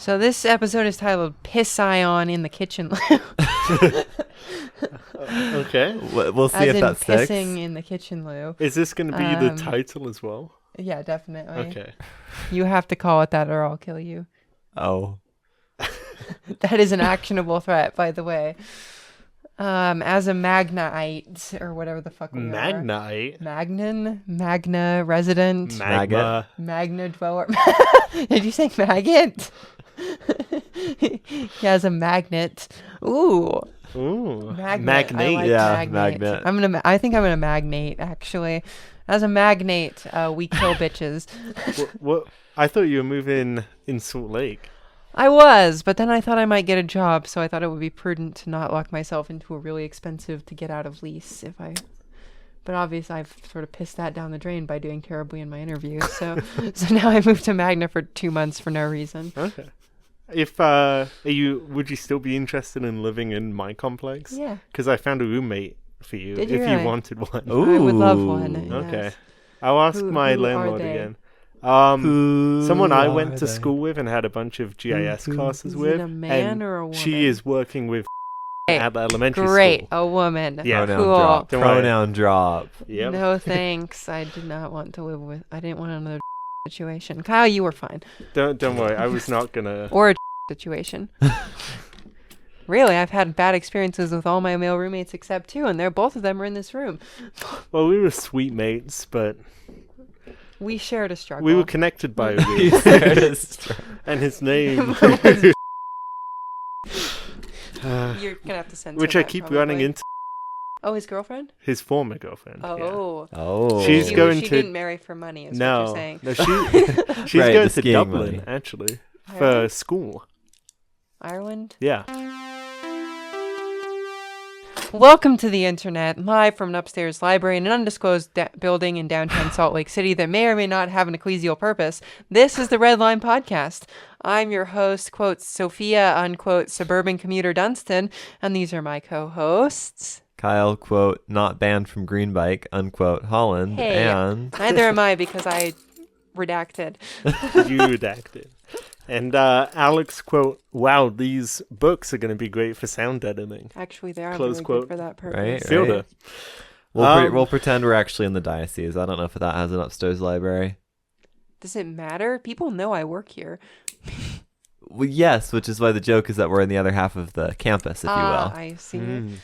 So this episode is titled Piss Ion in the Kitchenloo. Okay. We'll see if that sticks. Pissing in the Kitchenloo. Is this going to be the title as well? Yeah, definitely. Okay. You have to call it that or I'll kill you. Oh. That is an actionable threat, by the way. As a Magnaite, or whatever the fuck we are. Magnite? Magna resident. Magma. Magna dweller. Did you say maggot? He has a magnet. Ooh. Magnate. I like Yeah, magnate. magnet. I think I'm gonna magnate, actually. As a magnate, we kill bitches. What? I thought you were moving in Salt Lake. I was, but then I thought I might get a job, so I thought it would be prudent to not lock myself into a really expensive to get out of lease but obviously I've sort of pissed that down the drain by doing terribly in my interviews. So now I moved to Magna for 2 months for no reason. Okay. If would you still be interested in living in my complex? Yeah. Because I found a roommate for you. Did you if really? you wanted one. Ooh. I would love one. Okay. Yes. I'll ask my Who landlord are they? again. Who Someone I are went to they? school with and had a bunch of GIS classes Is with. it a man and or a woman? she is working with Hey, at the elementary Great, school. a woman. Yeah. Pronoun Cool. drop. Don't worry. Pronoun drop. Yep. No thanks. I did not want to live with. I didn't want another situation. Kyle, you were fine. Don't worry. I was not gonna. Or a situation. Really, I've had bad experiences with all my male roommates except 2, and both of them are in this room. Well, we were sweet mates, but We shared a struggle. we were connected by a You weird. said it's- And his name, You're gonna have to censor which I that, keep probably. running into Oh, his girlfriend? his former girlfriend. yeah. Oh. Oh. She's She going to- didn't marry for money, is what No, you're saying. no, she's Right, going the to skiing Dublin money. actually for Ireland? school. Ireland? Yeah. Welcome to the internet, live from an upstairs library in an undisclosed building in downtown Salt Lake City that may or may not have an ecclesial purpose. This is the Red Line Podcast. I'm your host, quote, Sophia, unquote, suburban commuter Dunstan, and these are my co-hosts. Kyle, quote, not banned from Green Bike, unquote, Holland, Hey. and... Neither am I because I redacted. You redacted. And Alex, quote, wow, these books are going to be great for sound editing. Actually, they are Close really quote. good for that purpose. Right. Fielder. We'll pretend we're actually in the diocese. I don't know if that has an upstairs library. Does it matter? People know I work here. Well, yes, which is why the joke is that we're in the other half of the campus, if you will. I see.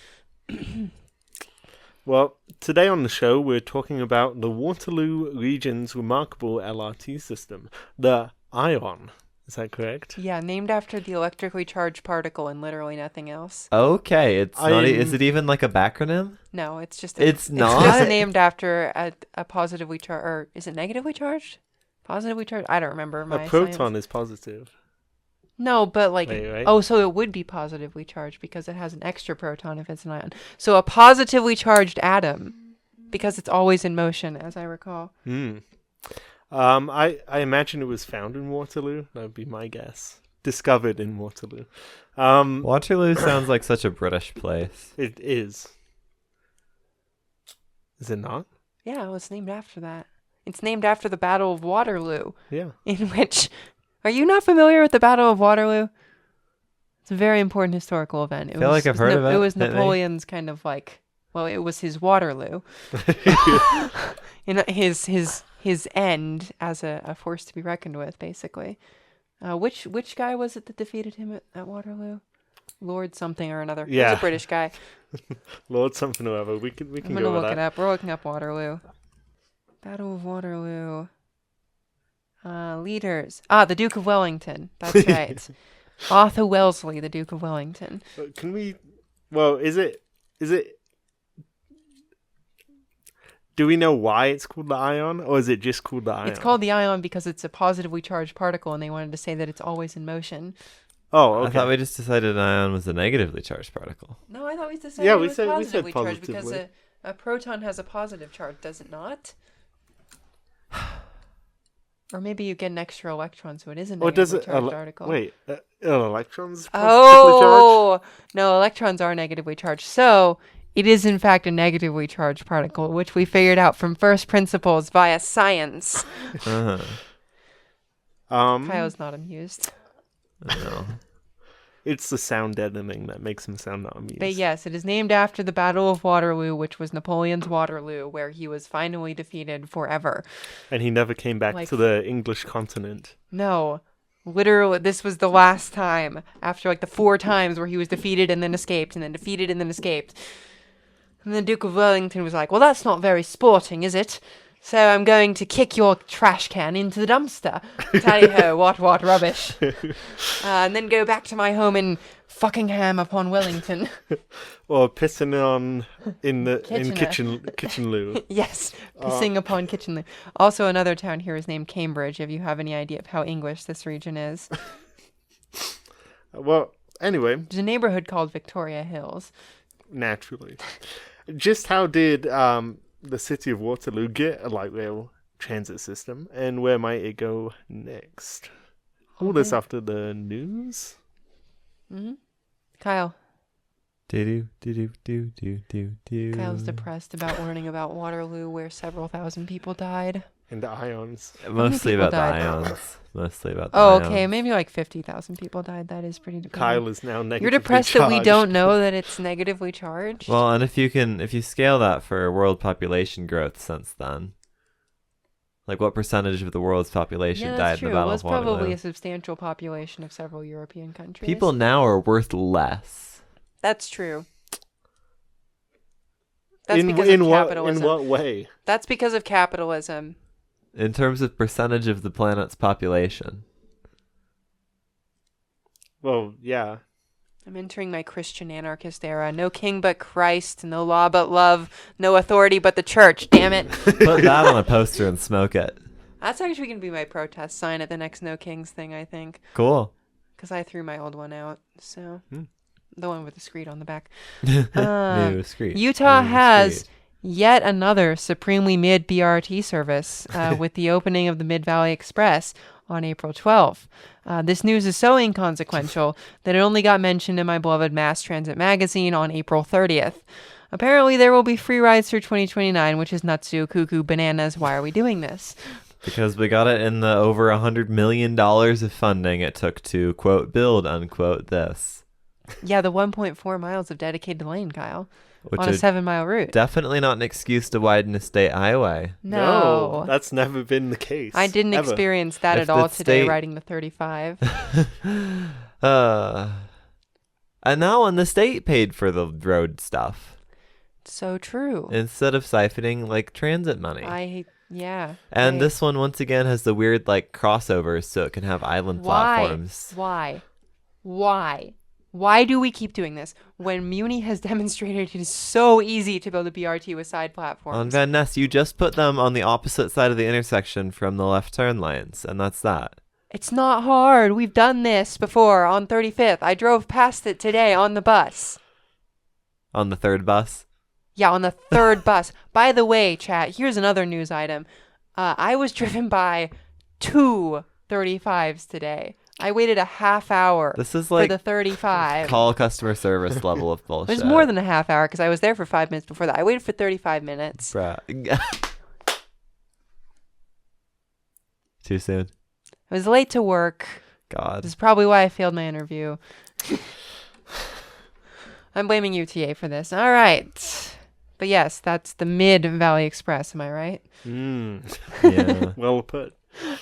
Well, today on the show, we're talking about the Waterloo region's remarkable LRT system, the ION. Is that correct? Yeah, named after the electrically charged particle and literally nothing else. Okay, it's not. Is it even like a backronym? No, it's just. It's It's just not? named after a positively charged, or is it negatively charged? Positively charged? I don't remember my A proton science. is positive. No, but like, Wait, right? oh, so it would be positively charged because it has an extra proton if it's an ion. So a positively charged atom, because it's always in motion, as I recall. I imagine it was found in Waterloo. That would be my guess. Discovered in Waterloo. Waterloo sounds like such a British place. It is. Is it not? Yeah, well, it's named after that. It's named after the Battle of Waterloo, Yeah. in which... Are you not familiar with the Battle of Waterloo? It's a very important historical event. I feel like I've heard of it. It was Maybe. Napoleon's kind of like... Well, it was his Waterloo. His end as a force to be reckoned with, basically. Which guy was it that defeated him at Waterloo? Lord something or another. He was Yeah. a British guy. Lord something or other. We can I'm go gonna with look that. it up. We're looking up Waterloo. Battle of Waterloo. Leaders. The Duke of Wellington. That's right. Arthur Wellesley, the Duke of Wellington. Can we... Well, is it... Do we know why it's called the ion, or is it just called the ion? It's called the ion because it's a positively charged particle, and they wanted to say that it's always in motion. Oh, okay. I thought we just decided an ion was a negatively charged particle. No, I thought we decided Yeah, it we was said positively charged because positively. a proton has a positive charge, does it not? Or maybe you get an extra electron, so it is a Or does negatively it... charged particle. Wait, electrons positively charged? Oh, no, electrons are negatively charged. So it is, in fact, a negatively charged particle, which we figured out from first principles via science. Uh-huh. Kyle's not amused. I know. It's the sound deadening that makes him sound not amused. But yes, it is named after the Battle of Waterloo, which was Napoleon's Waterloo, where he was finally defeated forever. And he never came back Like- to the English continent. No. Literally, this was the last time after like the 4 times where he was defeated and then escaped and then defeated and then escaped. And the Duke of Wellington was like, well, that's not very sporting, is it? So I'm going to kick your trash can into the dumpster. Tally-ho, what rubbish. And then go back to my home in Fuckingham upon Wellington. Or pissing on in Kitchener. Kitchenloo. Yes, pissing upon Kitchenloo. Also, another town here is named Cambridge, if you have any idea of how English this region is. Well, anyway, There's a neighborhood called Victoria Hills. naturally. Just how did the city of Waterloo get a light rail transit system, and where might it go next? All this after the news? Kyle. Do do do do do do. Kyle's depressed about learning about Waterloo, where several thousand people died. And the ions. Mostly people about the died? ions. Mostly about the Oh, ions. okay, maybe like 50,000 people died. That is pretty depressing. Kyle is now negatively You're depressed that we charged. don't know that it's negatively charged? Well, and if you scale that for world population growth since then, like what percentage of the world's population yeah, died that's in true. the Battle It was of Waterloo? probably a substantial population of several European countries. People now are worth less. That's true. That's In because of what capitalism. in what way? That's because of capitalism. In terms of percentage of the planet's population. Well, yeah. I'm entering my Christian anarchist era. No king but Christ, no law but love, no authority but the church. Damn it. Put that on a poster and smoke it. That's actually going to be my protest sign at the next No Kings thing, I think. Cool. Because I threw my old one out. So, the one with the screed on the back. New street. Utah New has street. yet another supremely mid BRT service with the opening of the Mid Valley Express on April 12th. This news is so inconsequential that it only got mentioned in my beloved Mass Transit magazine on April 30th. Apparently, there will be free rides through 2029, which is nutsu, cuckoo, bananas. Why are we doing this? Because we got it in the over $100 million of funding it took to, quote, build, unquote, this. Yeah, the 1.4 miles of dedicated lane, Kyle, Which on a is 7-mile route. definitely not an excuse to widen a state highway. No. That's never been the case. I didn't ever. experience that If at all the today state- riding the 35. And now on the state paid for the road stuff So true. instead of siphoning like transit money. Yeah. And right. this one once again has the weird like crossovers so it can have island platforms. Why do we keep doing this when Muni has demonstrated it is so easy to build a BRT with side platforms? On Van Ness, you just put them on the opposite side of the intersection from the left turn lanes, and that's that. It's not hard. We've done this before on 35th. I drove past it today on the bus. On the third bus. Yeah, on the third bus. By the way, chat, here's another news item. I was driven by 2 35s today. I waited a half hour This is for like the 35. call customer service level of It bullshit. was more than a half hour because I was there for 5 minutes before that. I waited for 35 minutes. Bruh. Too soon. I was late to work. God. This is probably why I failed my interview. I'm blaming UTA for this. All right. But yes, that's the Mid Valley Express. Am I right? Yeah. Well put.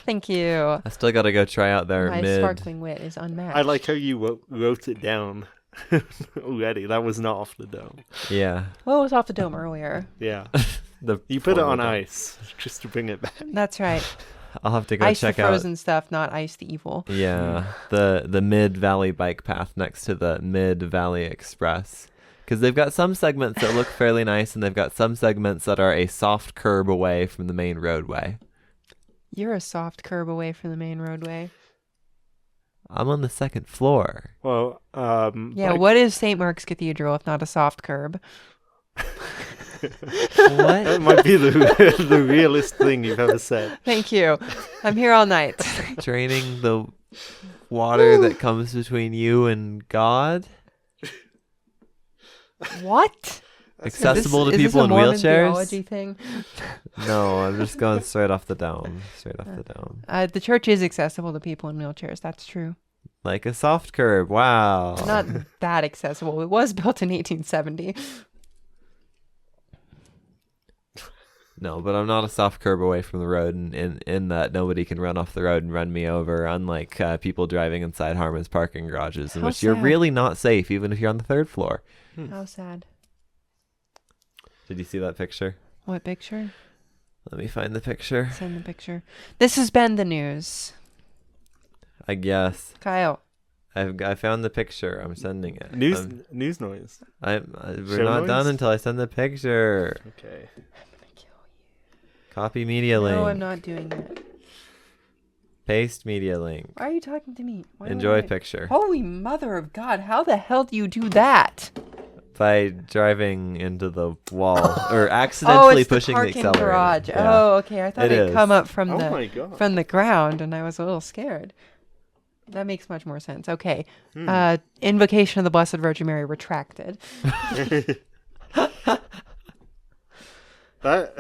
Thank you. I still gotta go try out their My mid. sparkling wit is unmatched. I like how you wrote it down already. That was not off the dome. Yeah. Well, it was off the dome earlier. Yeah. The You put it on forward- ice just to bring it back. That's right. I'll have to go Ice the check out. frozen stuff, not ice the evil. Yeah, the Mid Valley bike path next to the Mid Valley Express, because they've got some segments that look fairly nice, and they've got some segments that are a soft curb away from the main roadway. You're a soft curb away from the main roadway. I'm on the second floor. Well, Yeah, like- what is St. Mark's Cathedral if not a soft curb? What? That might be the realest thing you've ever said. Thank you. I'm here all night. Draining the water that comes between you and God. What? Accessible to Is this people a in Mormon wheelchairs. theology thing? No, I'm just going straight off the dome. Straight off the dome. The church is accessible to people in wheelchairs. That's true. Like a soft curb. Wow. Not that accessible. It was built in 1870. No, but I'm not a soft curb away from the road, in that nobody can run off the road and run me over, unlike people driving inside Harmon's parking garages, in How which you're sad. really not safe, even if you're on the third floor. How sad. Did you see that picture? What picture? Let me find the picture. Send the picture. This has been the news. I guess. Kyle. I found the picture. I'm sending it. News noise. We're Show not noise? done until I send the picture. Okay. Copy media link. No, I'm not doing that. Paste media link. Why are you talking to me? Why Enjoy would I- picture. Holy mother of God. How the hell do you do that? By driving into the wall or Oh, accidentally it's the pushing the parking accelerator. garage. Yeah. Oh, okay. I thought It it'd is. come up from Oh my god. from the ground, and I was a little scared. That makes much more sense. Okay. Invocation of the Blessed Virgin Mary retracted. That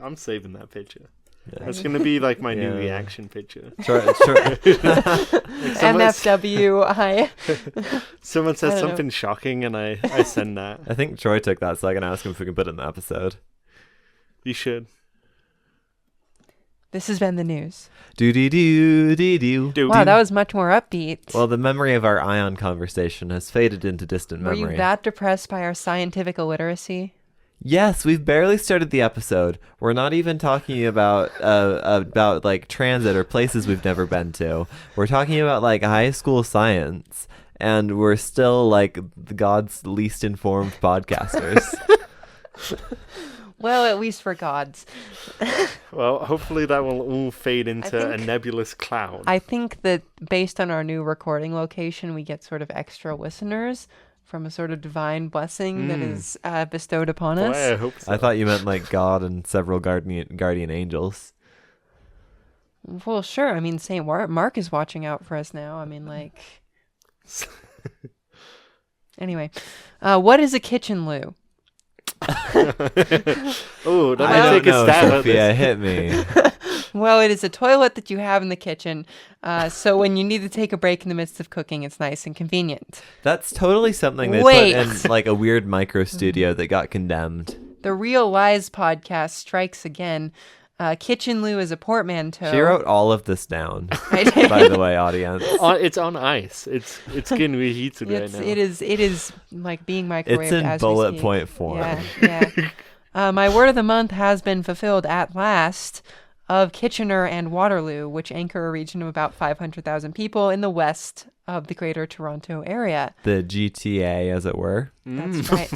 I'm saving that picture. Yeah. That's gonna be like my new Yeah. reaction picture. Troy- MFWI. Someone I says don't know. something shocking, and I send that. I think Troy took that, so I can ask him if we can put it in the episode. You should. This has been the news. Do. Wow, that was much more upbeat. Well, the memory of our ion conversation has faded into distant Were memory. you that depressed by our scientific illiteracy? Yes, we've barely started the episode. We're not even talking about like transit or places we've never been to. We're talking about like high school science, and we're still like God's least informed podcasters. Well, at least for gods. Well, hopefully that will all fade into a think- nebulous cloud. I think that based on our new recording location, we get sort of extra listeners from a sort of divine blessing that is bestowed upon Boy, us. I hope so. I thought you meant like God and several guardian angels. Well, sure. I mean, St. Mark is watching out for us now. I mean, like... Anyway, what is a kitchenloo? Oh, let I me don't take a know, stab Sophia. at this. Hit me. Well, it is a toilet that you have in the kitchen. So when you need to take a break in the midst of cooking, it's nice and convenient. That's totally something they Wait. put in like a weird micro studio that got condemned. The Real Lies podcast strikes again. Kitchenloo is a portmanteau. She wrote all of this down, I did. by the way, audience. It's on ice. It's getting reheated right now. It is like being microwaved It's in as we bullet speak. point form. Yeah. My word of the month has been fulfilled at last, of Kitchener and Waterloo, which anchor a region of about 500,000 people in the west of the Greater Toronto area. The GTA, as it were. That's right.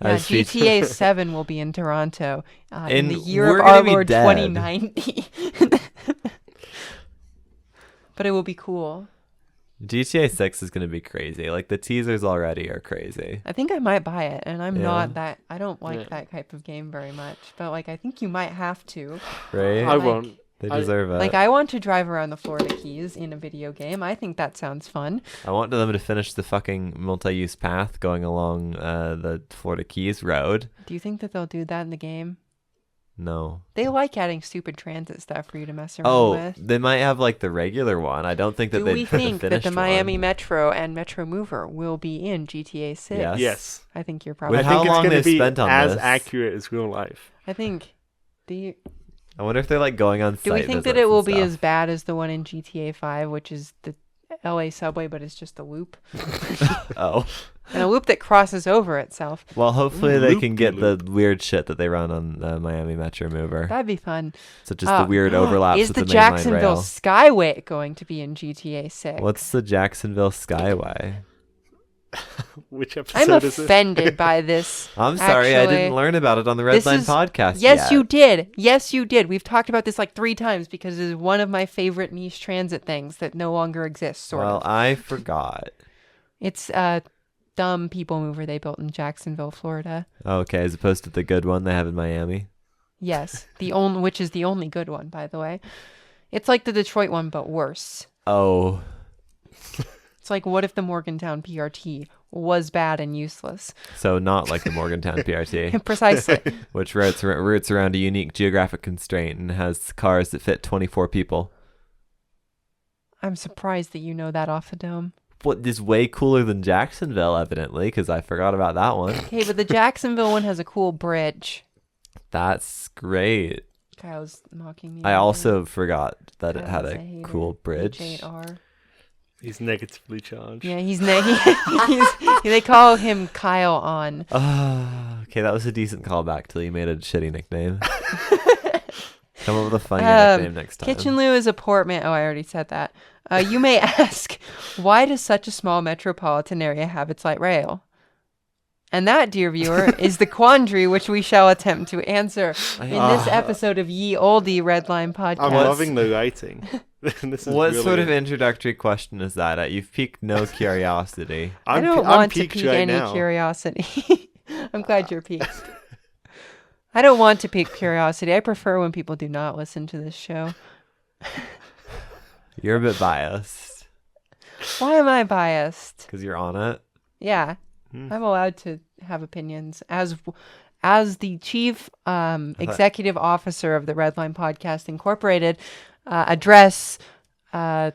Yeah, As featured- GTA 7 will be in Toronto in the And year we're of gonna our be Lord dead. 2090. But it will be cool. GTA 6 is going to be crazy. Like, the teasers already are crazy. I think I might buy it, and I'm Yeah. not that. I don't like Yeah. that type of game very much, but like I think you might have to. Right? I like- won't. They I- deserve it. Like I want to drive around the Florida Keys in a video game. I think that sounds fun. I want them to finish the fucking multi-use path going along the Florida Keys Road. Do you think that they'll do that in the game? No. They like adding stupid transit stuff for you to mess around Oh, with. they might have like the regular one. I don't think that Do they we think that finished the Miami one. Metro and Metro Mover will be in GTA 6? Yes. Yes. I think you're With probably. I how think long it's going they've to be spent on as this. accurate as real life. I think. Do I wonder if they're like going on we site think that visits it will and be stuff. as bad as the one in GTA 5, which is the LA subway, but it's just a loop Oh. and a loop that crosses over itself? Well, hopefully they can get the Loop-de-loop. weird shit that they run on the Miami Metro Mover, That'd be fun. such as the weird overlaps Is with the the mainline Jacksonville rail. Skyway going to be in GTA 6? What's the Jacksonville Skyway? Which I'm episode is it? offended by this. I'm sorry, I Actually, didn't learn about it on the this Redline is- podcast Yes, yet. you did. Yes, you did. We've talked about this like 3 times because it is one of my favorite niche transit things that no longer exists, sort Well, of. I forgot. It's a dumb people mover they built in Jacksonville, Florida. Okay, as opposed to the good one they have in Miami. Yes, which is the only good one, by the way. It's like the Detroit one, but worse. Oh, It's like, what if the Morgantown PRT was bad and useless? so not like the Morgantown PRT, Precisely. which routes around a unique geographic constraint and has cars that fit 24 people. I'm surprised that you know that off the dome. What is way cooler than Jacksonville, evidently, because I forgot about that one. Okay, but the Jacksonville one has a cool bridge. That's great. Kyle's mocking me. I also forgot that it Kyle's had a a hater. cool bridge. H8R. He's negatively charged. Yeah, they call him Kyle on. Okay, that was a decent callback till you made a shitty nickname. Come up with a funny nickname next time. Kitchenloo is a portmanteau. Oh, I already said that. You may ask, why does such a small metropolitan area have its light rail? And that, dear viewer, is the quandary which we shall attempt to answer in this episode of Ye Olde Redline Podcast. I'm loving the writing. This is What sort of brilliant. introductory question is that? You've piqued no curiosity. I I'm don't I'm want to peaked pique right any now. curiosity. I'm glad you're piqued. I don't want to pique curiosity. I prefer when people do not listen to this show. You're a bit biased Why am I biased? because you're on it. Yeah, I'm allowed to have opinions as the chief executive officer of the Redline Podcast Incorporated. Address 1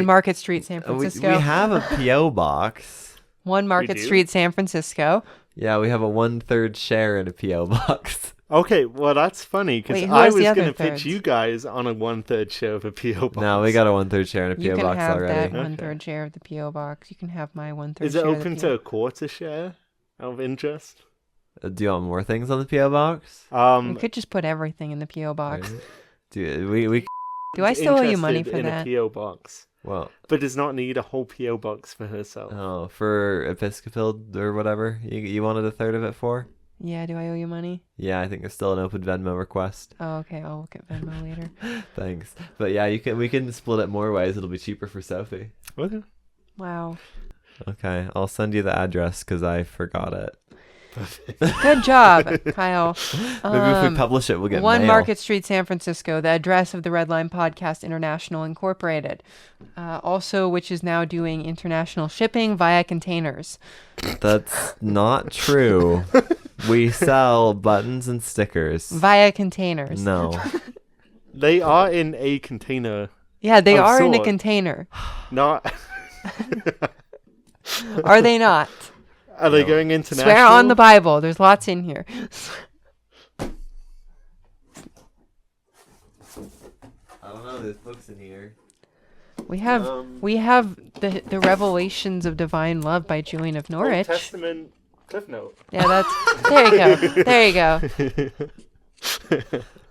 Market Street, San Francisco. We have a P.O. box. 1 Market do? Street, San Francisco. Yeah, we have a 1/3 share in a P.O. box. Okay, well that's funny because Wait, who I has was the other going to pitch thirds? you guys on a 1/3 share of a PO box. No, we got a 1/3 share in a You P.O. can box have already. that 1/3 share of the PO box. You can have my 1/3 Is it share of open the to PO. a quarter share out of interest? Do you want more things on the P.O. box? We could just put everything in the PO box. Dude, we Do I still owe you money interested for in that? a PO box, well, but does not need a whole PO box for herself. oh, for Episcopal or whatever you wanted a third of it for? Yeah, do I owe you money? Yeah, I think there's still an open Venmo request. Oh, okay. I'll look at Venmo later. Thanks. But yeah, we can split it more ways. It'll be cheaper for Sophie. Okay. Wow. Okay, I'll send you the address because I forgot it. Good job, Kyle. Maybe if we publish it, we'll get 1 mail. Market Street, San Francisco, the address of the Redline Podcast International Incorporated. Also, which is now doing international shipping via containers. That's not true. We sell buttons and stickers. Via containers. No. They are in a container, Yeah, they Of are in a sort. container. not. Are they not? Are they No. going international? Swear on the Bible. There's lots in here. I don't know. There's books in here. We have the Revelations of Divine Love by Julian of Old Norwich. Testament Cliff Note. Yeah, that's there you go. There you go.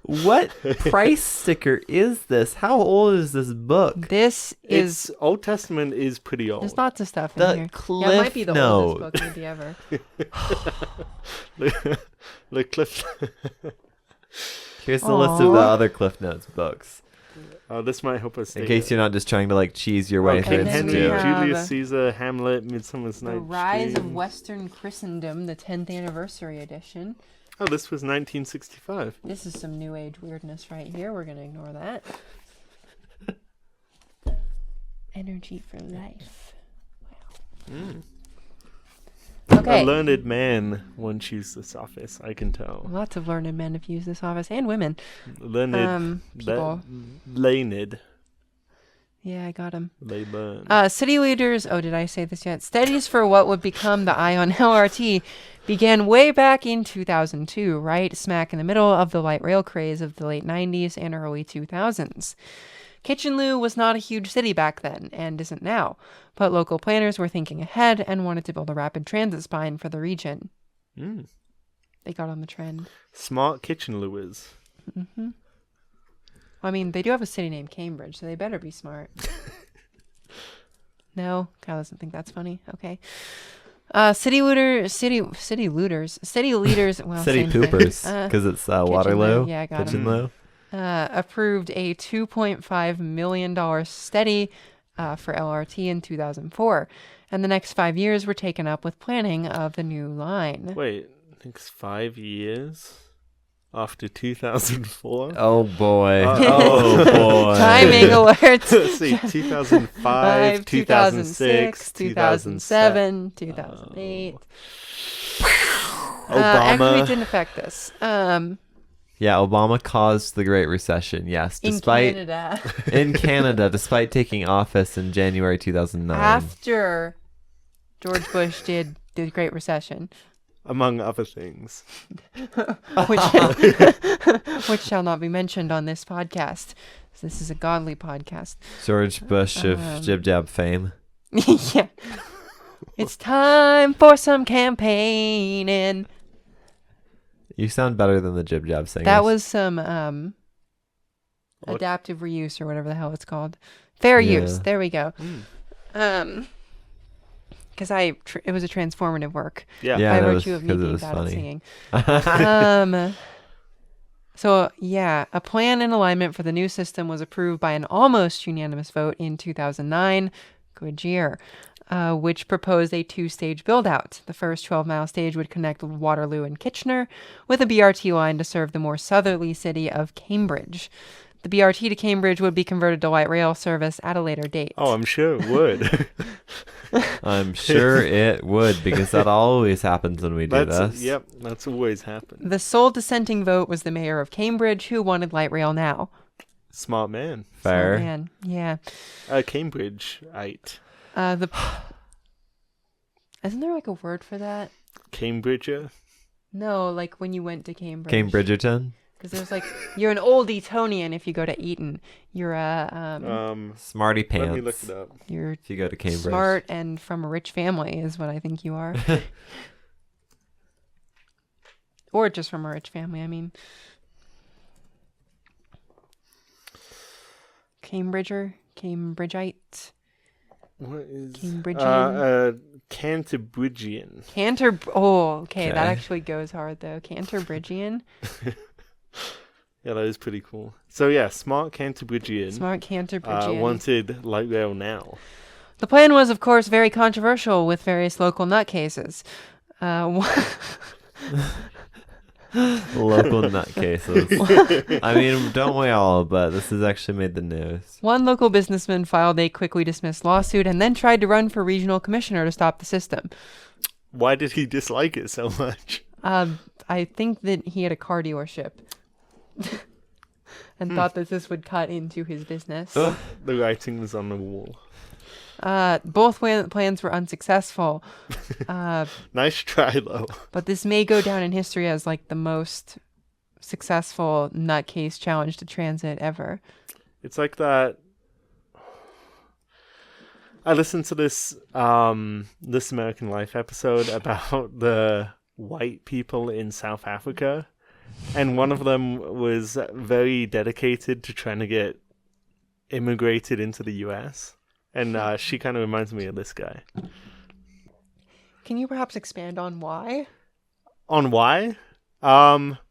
What price sticker is this? How old is this book? This is It's Old Testament is pretty old. there's lots of stuff in The here. Cliff Yeah, it might be the Note. oldest book maybe ever. the Cliff. Here's the list of the other Cliff Notes books. This might help us. In case you're not just trying to like cheese your way King through then we Henry, into have- Julius Caesar, Hamlet, Midsummer's The Night's Rise of Dream. Western Christendom, the 10th anniversary edition. Oh, this was 1965. This is some new age weirdness right here. We're gonna ignore that. Energy for life. Wow. Okay. A learned man once used this office, I can tell. Lots of learned men have used this office and women. Learned. People. Learned. Yeah, I got him. They learn. City leaders, oh, did I say this yet? Studies for what would become the Ion LRT began way back in 2002, right smack in the middle of the light rail craze of the late 90s and early 2000s. Kitchenloo was not a huge city back then, and isn't now, but local planners were thinking ahead and wanted to build a rapid transit spine for the region. They got on the trend. Smart Kitchenloo is. I mean, they do have a city named Cambridge, so they better be smart. No, Kyle doesn't think that's funny. Okay. City leaders. Well, city same thing. poopers because it's Waterloo. Yeah, I got 'em. Kitchenloo. Approved a $2.5 million study for LRT in 2004, and the next 5 years were taken up with planning of the new line. Wait, next 5 years after 2004? Oh boy. Uh, Oh boy. Timing alert. Let's see, 2005, 2006, 2007, 2008. Obama. Actually, it didn't affect this. Yeah, Obama caused the Great Recession. Yes, despite Canada. in Canada, despite taking office in January 2009. After George Bush did the Great Recession. Among other things. which shall not be mentioned on this podcast. This is a godly podcast. George Bush of Jib Jab fame. Yeah. It's time for some campaigning. You sound better than the Jib Jab singers. That was some adaptive reuse or whatever the hell it's called. Fair use. There we go. Because it was a transformative work. Yeah. Yeah, by that virtue was of me 'cause it being was bad funny. at singing. So yeah, a plan in alignment for the new system was approved by an almost unanimous vote in 2009. Good year. Which proposed a 2-stage build-out. The first 12-mile stage would connect Waterloo and Kitchener with a BRT line to serve the more southerly city of Cambridge. The BRT to Cambridge would be converted to light rail service at a later date. Oh, I'm sure it would. I'm sure it would, because that always happens when we do this. Yep, that's always happened. The sole dissenting vote was the mayor of Cambridge, who wanted light rail now. Smart man. Fair. Oh, man. Yeah. Cambridgeite. Isn't there like a word for that? Cambridger. No, like when you went to Cambridge. Cambridgerton. Because there's like, you're an old Etonian if you go to Eton. You're a Smarty pants. Let me look it up. you're If you go to Cambridge. smart and from a rich family is what I think you are. Or just from a rich family, I mean. Cambridgeite. What is Cambridgian. Cantabrigian. Okay, that Okay. actually goes hard though. Canterbridgian. Yeah, that is pretty cool. So yeah, smart Cantabrigian. Smart Canterbridgian. Wanted light rail now. The plan was, of course, very controversial with various local nutcases. Local nutcases. I mean, don't we all, but this has actually made the news. One local businessman filed a quickly dismissed lawsuit and then tried to run for regional commissioner to stop the system. Why did he dislike it so much? I think that he had a car dealership and thought that this would cut into his business. The writing was on the wall. Both plans were unsuccessful. Nice try, though. But this may go down in history as like the most successful nutcase challenge to transit ever. It's like that. I listened to this This American Life episode about the white people in South Africa, and one of them was very dedicated to trying to get immigrated into the US. And she kind of reminds me of this guy. Can you perhaps expand on why? On why?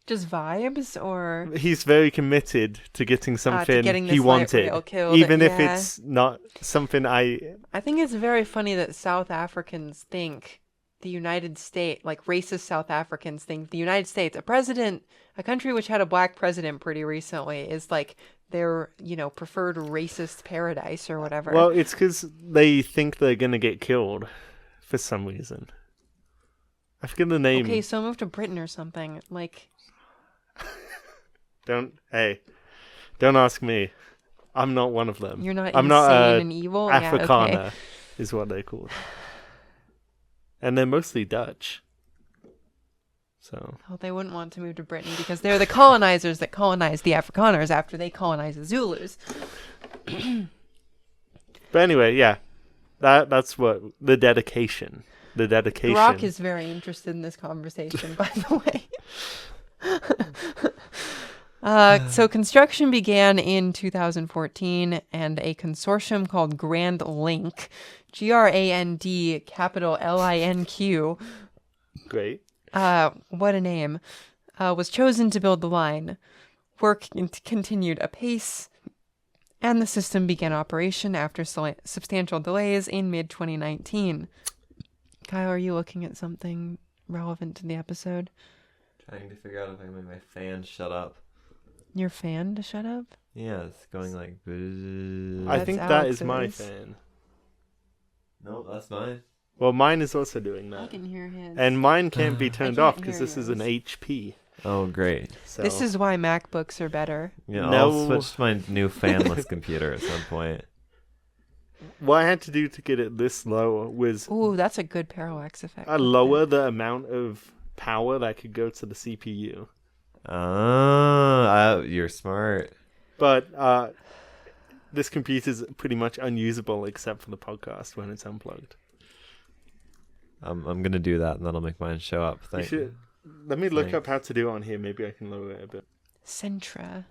Just vibes, or He's very committed to getting something getting he this light wanted, rail killed, even if yeah. it's not something I I think it's very funny that South Africans think the United States, like racist South Africans think the United States, a country which had a black president pretty recently, is like their, preferred racist paradise or whatever. Well, it's because they think they're gonna get killed for some reason. I forget the name. Okay, so move to Britain or something. Like, Don't ask me. I'm not one of them. you're not I'm insane not and evil. Afrikaner, Yeah, okay. is what they're called, and they're mostly Dutch. So Well, they wouldn't want to move to Britain because they're the colonizers that colonized the Afrikaners after they colonized the Zulus. but anyway, yeah, that's what the dedication. The dedication. Rock is very interested in this conversation, by the way. So construction began in 2014, and a consortium called Grand Link, GRAND, capital LINQ, great. what a name, was chosen to build the line. Work continued apace, and the system began operation after substantial delays in mid-2019. Kyle, are you looking at something relevant to the episode? Trying to figure out if I can make my fan shut up. Your fan to shut up? Yeah, it's going like... I That's think that is my Alex's. fan. No, that's mine. Well, mine is also doing I that. can hear his. And mine can't be turned can't off because hear this is an yours. HP. Oh, great. So This is why MacBooks are better. Yeah, No. I'll switch to my new fanless computer at some point. what I had to do to get it this low was Ooh, that's a good parallax effect. lower the amount of power that could go to the CPU. You're smart. But this computer's pretty much unusable except for the podcast when it's unplugged. I'm gonna do that, and that'll make mine show up. You should, let me look up how to do it on here. Maybe I can lower it a bit. Centra.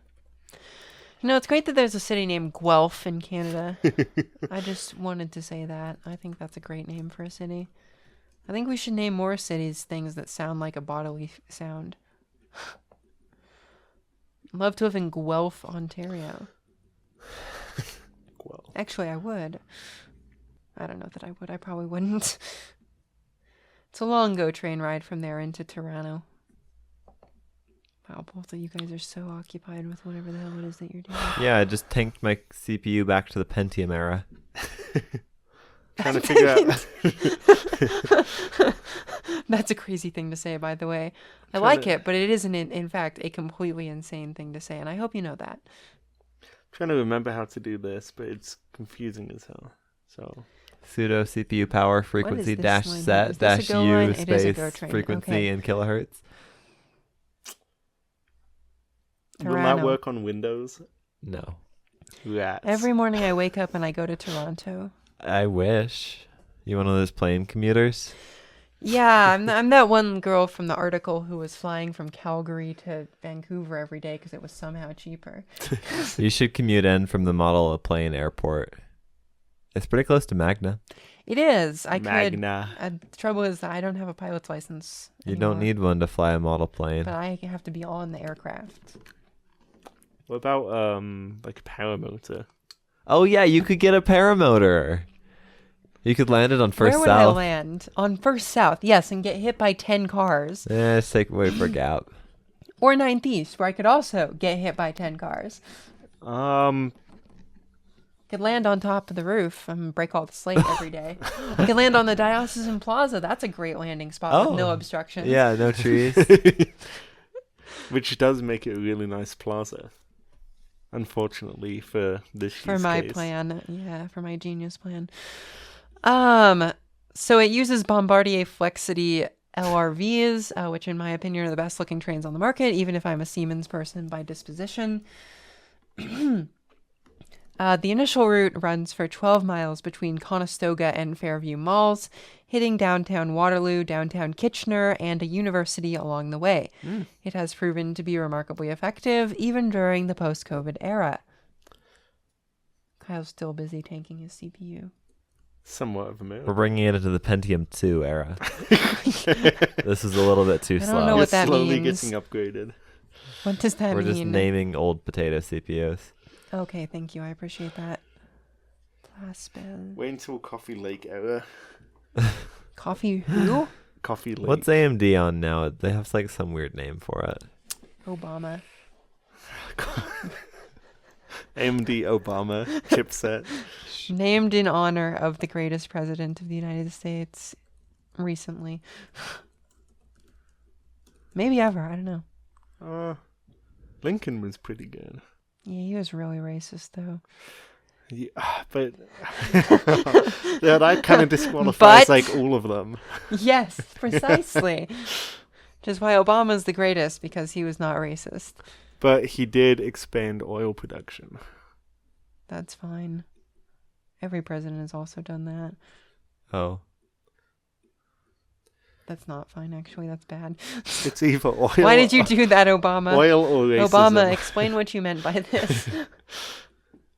It's great that there's a city named Guelph in Canada. I just wanted to say that. I think that's a great name for a city. I think we should name more cities things that sound like a bodily sound. Love to live in Guelph, Ontario. Well, Actually, I would. I don't know that I would. I probably wouldn't. It's a long GO train ride from there into Toronto. Wow, both of you guys are so occupied with whatever the hell it is that you're doing. Yeah, I just tanked my CPU back to the Pentium era. trying to figure out. That's a crazy thing to say, by the way. I Trying like to- it, but it is, in fact, a completely insane thing to say, and I hope you know that. Trying to remember how to do this, but it's confusing as hell. So Sudo CPU power frequency this dash line here? set Is this a dash Go U line? It is a Go space train. frequency Okay. in kilohertz. will that Toronto. work on Windows? No. Rats. Every morning I wake up and I go to Toronto. I wish. You one of those plane commuters? Yeah, I'm that one girl from the article who was flying from Calgary to Vancouver every day because it was somehow cheaper. You should commute in from the Model Plane Airport. It's pretty close to Magna. It is. I could. Magna. The trouble is that I don't have a pilot's license. You don't anymore, need one to fly a model plane. But I have to be on the aircraft. What about like a paramotor? Oh yeah, you could get a paramotor. You could land it on First Where would I South. land? On First South, yes, and get hit by 10 cars. Just take away for a gap. Or 9th East, where I could also get hit by 10 cars. Could land on top of the roof and break all the slate every day. I could land on the Diocesan Plaza. That's a great landing spot with no obstructions. Yeah, no trees. Which does make it a really nice plaza. Unfortunately for this For use my case. plan. Yeah, for my genius plan. So it uses Bombardier Flexity LRVs, which in my opinion are the best looking trains on the market, even if I'm a Siemens person by disposition. The initial route runs for 12 miles between Conestoga and Fairview malls, hitting downtown Waterloo, downtown Kitchener, and a university along the way. It has proven to be remarkably effective, even during the post-COVID era. Kyle's still busy tanking his CPU. Somewhat of a We're move. bringing it into the Pentium 2 era. This is a little bit too I don't slow. know You're what that slowly means. getting upgraded. What does that We're mean? just naming old potato CPUs. Okay, thank you. I appreciate that. Plaspel. Wait until Coffee Lake era. Coffee who? Coffee Lake. What's AMD on now? They have like some weird name for it. Obama. AMD Obama chipset? Named in honor of the greatest president of the United States recently. Maybe ever. I don't know. Lincoln was pretty good. Yeah, he was really racist, though. Yeah, but yeah, that kind of disqualifies But- like all of them. Yes, precisely. Which is why Obama's the greatest, because he was not racist. But he did expand oil production. That's fine. Every president has also done that. Oh. That's not fine, actually. That's bad. It's either oil. Why did you do that, Obama? Oil or racism. Obama, explain what you meant by this.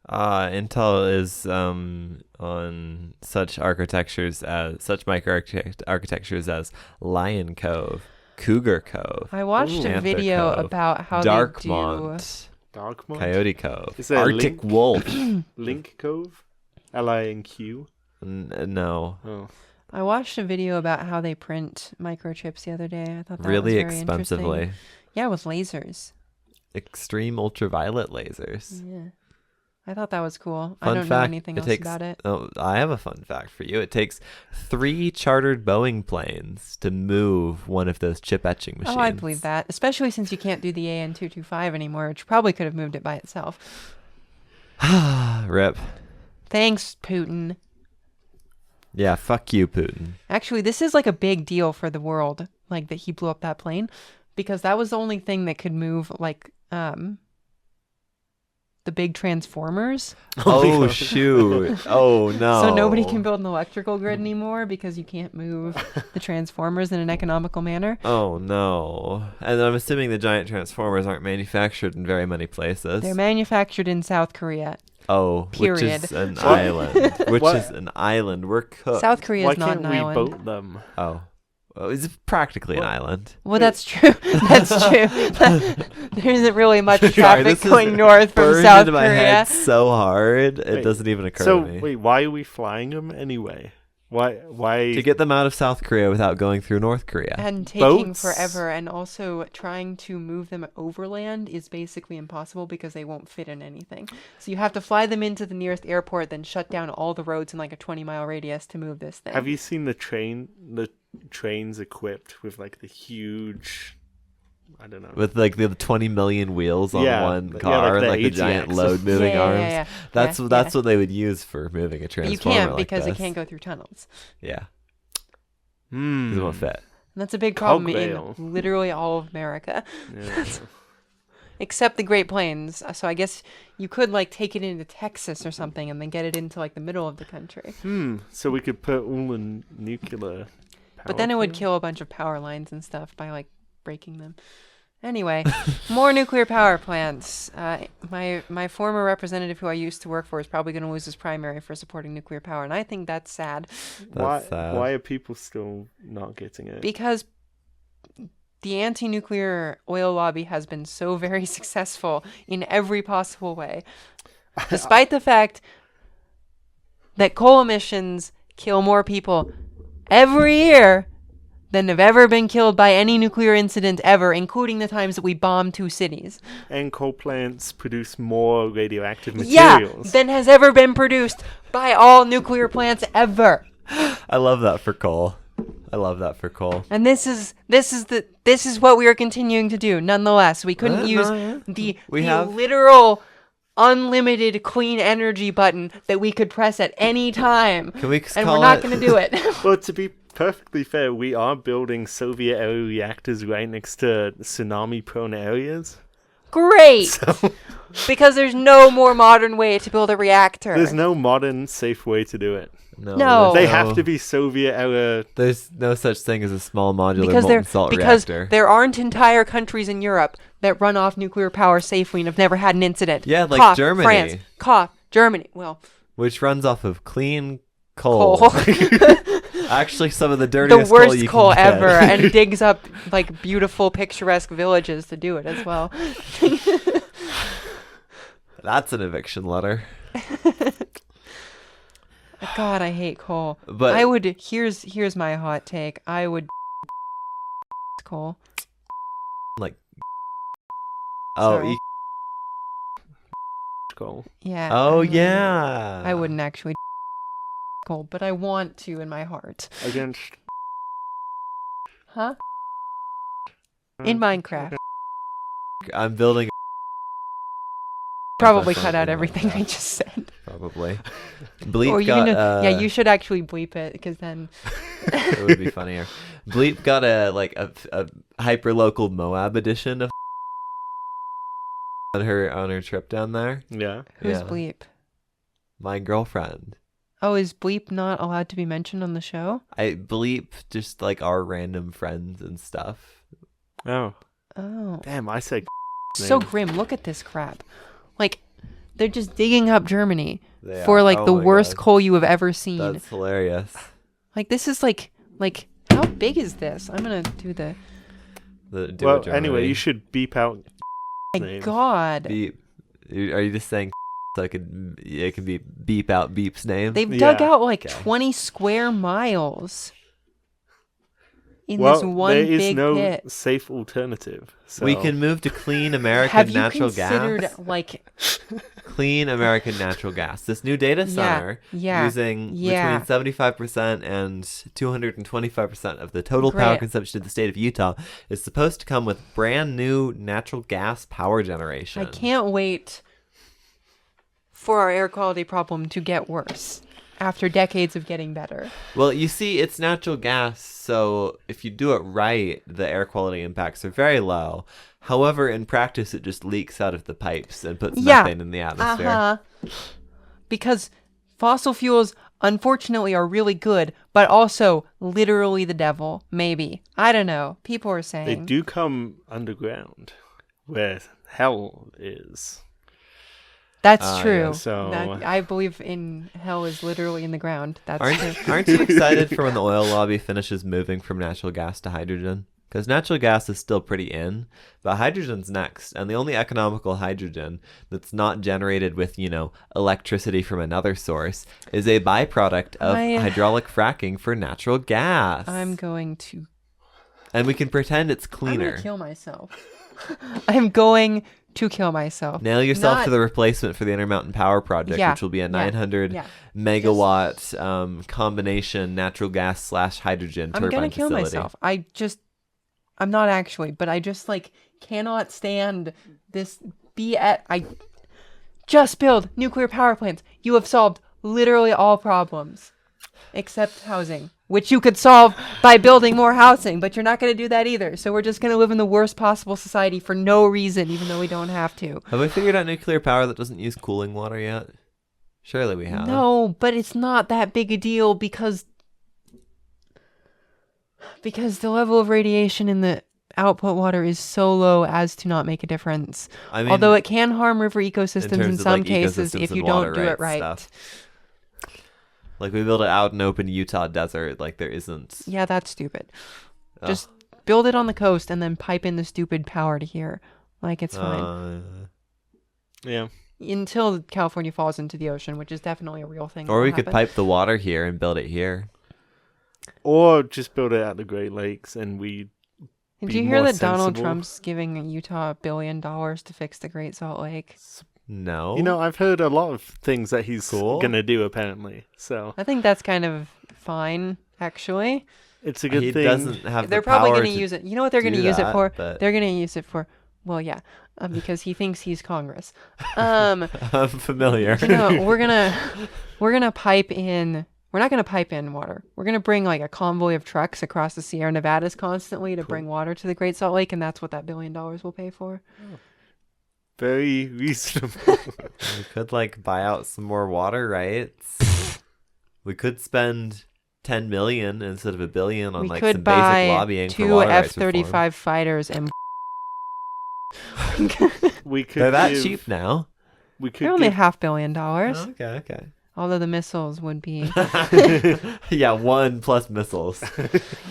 Intel is on such architectures as such architectures as Lion Cove, Cougar Cove, I watched a Panther video Cove, about how Darkmont, Darkmont? Coyote Cove, Is there a Arctic link? Wolf. Link Cove? LINQ? No, Oh. I watched a video about how they print microchips the other day. I thought that really was very expensively. interesting. Yeah, with lasers. Extreme ultraviolet lasers. Yeah. I thought that was cool. I Fun don't know fact, anything it else takes, about it. Oh, I have a fun fact for you. It takes 3 chartered Boeing planes to move one of those chip etching machines. Oh, I believe that. Especially since you can't do the AN-225 anymore, which probably could have moved it by itself. Rip. Thanks, Putin. Yeah, fuck you, Putin. Actually, this is like a big deal for the world, like that he blew up that plane, because that was the only thing that could move like the big transformers. Oh, shoot. Oh, no. So nobody can build an electrical grid anymore because you can't move the transformers in an economical manner. Oh, no. And I'm assuming the giant transformers aren't manufactured in very many places. They're manufactured in South Korea. Oh, Period. which is an island. Which is an island. We're cooked. South Korea Why is not can't an we island. boat them? Oh. Well, it's practically an island. Well, that's true. That's true. There isn't really much Sorry, traffic this is going north from burned South into my head Korea. so hard, it Wait, doesn't even occur So to me. wait, why are we flying them anyway? Why? To get them out of South Korea without going through North Korea. And taking Boats? forever, and also trying to move them overland is basically impossible because they won't fit in anything. So you have to fly them into the nearest airport, then shut down all the roads in like a 20-mile radius to move this thing. Have you seen the trains equipped with like the huge, I don't know. With like the 20 million wheels on Yeah, one yeah, car, like the like the giant ATX. load moving Yeah, arms. yeah, yeah. That's Yeah, that's yeah. what they would use for moving a transformer. You can't like because it this. can't go through tunnels. Yeah, Hmm. it won't fit. And that's a big problem Cogwheel. in literally all of America, Yeah. except the Great Plains. So I guess you could like take it into Texas or something and then get it into like the middle of the country. So we could put all the nuclear. But then it would kill a bunch of power lines and stuff by like breaking them. Anyway, more nuclear power plants. My former representative who I used to work for is probably going to lose his primary for supporting nuclear power, and I think that's sad. That's sad. Why are people still not getting it? Because the anti-nuclear oil lobby has been so very successful in every possible way, despite the fact that coal emissions kill more people every year than have ever been killed by any nuclear incident ever, including the times that we bombed 2 cities. And coal plants produce more radioactive Yeah, materials. than has ever been produced by all nuclear plants ever. I love that for coal. I love that for coal. And this is what we are continuing to do. Nonetheless, we couldn't use the literal unlimited clean energy button that we could press at any time. Can we And call we're not it- going to do it. Well, to be perfectly fair, we are building Soviet-era reactors right next to tsunami-prone areas. Great. So Because there's no more modern way to build a reactor. there's no modern, safe way to do it. No. there's They no- have to be Soviet-era. There's no such thing as a small modular because molten salt because reactor. there aren't entire countries in Europe that run off nuclear power safely and have never had an incident. Yeah, like Cough, Germany. France, cough, Germany. Well, Which runs off of clean coal. coal. Actually, some of the The dirtiest coal worst you coal can get. ever, and digs up like beautiful, picturesque villages to do it as well. That's an eviction letter. God, I hate coal. But I would. Here's my hot take. I would coal. like, oh, Sorry. Coal. Yeah. oh I would- yeah. I wouldn't actually coal, but I want to in my heart. Against. Huh? In Minecraft. I'm building. Probably Something cut out like everything that. I just said. Probably. Bleep Or you got. yeah, you should actually bleep it because then. It would be funnier. Bleep got a hyper local Moab edition of on her trip down there. Yeah. Who's Yeah. bleep? My girlfriend. Oh, is bleep not allowed to be mentioned on the show? I bleep just like our random friends and stuff. Oh. Oh. Damn, I said. So name. grim. Look at this crap. Like, they're just digging up Germany They for are. like Oh the my worst God. coal you have ever seen. That's hilarious. Like, this is like how big is this? I'm gonna do the. Do Well, it, Germany. anyway, you should beep out. My Name. God. beep. Are you just saying so it can be beep out Beep's name? They've dug Yeah, out like okay. 20 square miles in Well, this one there is big no pit. safe alternative. So. We can move to clean American Have you natural considered gas. like Clean American Natural Gas. This new data center using between 75% and 225% of the total power consumption of the state of Utah is supposed to come with brand new natural gas power generation. I can't wait for our air quality problem to get worse after decades of getting better. Well, you see, it's natural gas, so if you do it right, the air quality impacts are very low. However, in practice, it just leaks out of the pipes and puts methane in the atmosphere. Because fossil fuels, unfortunately, are really good, but also literally the devil. Maybe. I don't know. People are saying. They do come underground, where hell is. That's true. Yeah, so... I believe in hell is literally in the ground. That's true. Aren't you excited for when the oil lobby finishes moving from natural gas to hydrogen? Because natural gas is still pretty in, but hydrogen's next. And the only economical hydrogen that's not generated with, electricity from another source is a byproduct of hydraulic fracking for natural gas. I'm going to... And we can pretend it's cleaner. I'm going to kill myself. I'm going to kill myself. Nail yourself to the replacement for the Intermountain Power Project, which will be a 900 megawatt combination natural gas / hydrogen turbine facility. I'm going to kill myself. I'm not actually, but I just cannot stand this I just build nuclear power plants. You have solved literally all problems except housing, which you could solve by building more housing, but you're not going to do that either. So we're just going to live in the worst possible society for no reason, even though we don't have to. Have we figured out nuclear power that doesn't use cooling water yet? Surely we have. No, but it's not that big a deal because the level of radiation in the output water is so low as to not make a difference. I mean, although it can harm river ecosystems in some cases if you don't do it right. Stuff. Like we build it out in open Utah desert, there isn't. Yeah, that's stupid. Just build it on the coast and then pipe in the stupid power to here. It's fine. Yeah. Until California falls into the ocean, which is definitely a real thing. Or we could pipe the water here and build it here. Or just build it at the Great Lakes and we. Did you hear that Donald Trump's giving Utah $1 billion to fix the Great Salt Lake? No. I've heard a lot of things that he's going to do, apparently. So I think that's kind of fine, actually. It's a good thing. He doesn't have They're the power probably going to use it. You know what they're going to use it for? But... They're going to use it for, because he thinks he's Congress. I'm familiar. We're gonna pipe in. We're not going to pipe in water. We're going to bring a convoy of trucks across the Sierra Nevadas constantly to bring water to the Great Salt Lake, and that's what that $1 billion will pay for. Oh. Very reasonable. We could buy out some more water rights. We could spend $10 million instead of $1 billion on some basic lobbying for water rights reform. We could buy 2 F-35 fighters and they're that cheap now. They're only $500 million. Oh, okay. Although the missiles would be... Yeah, 1 plus missiles.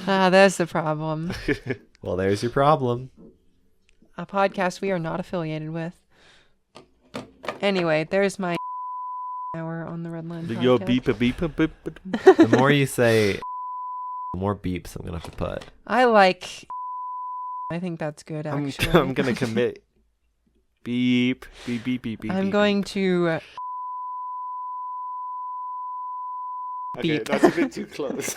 That's the problem. Well, there's your problem. A podcast we are not affiliated with. Anyway, there's my hour on the Red Line podcast. Your beep. The more you say, the more beeps I'm going to have to put. I think that's good, actually. I'm going to commit. Beep. I'm going to... Okay, that's a bit too close.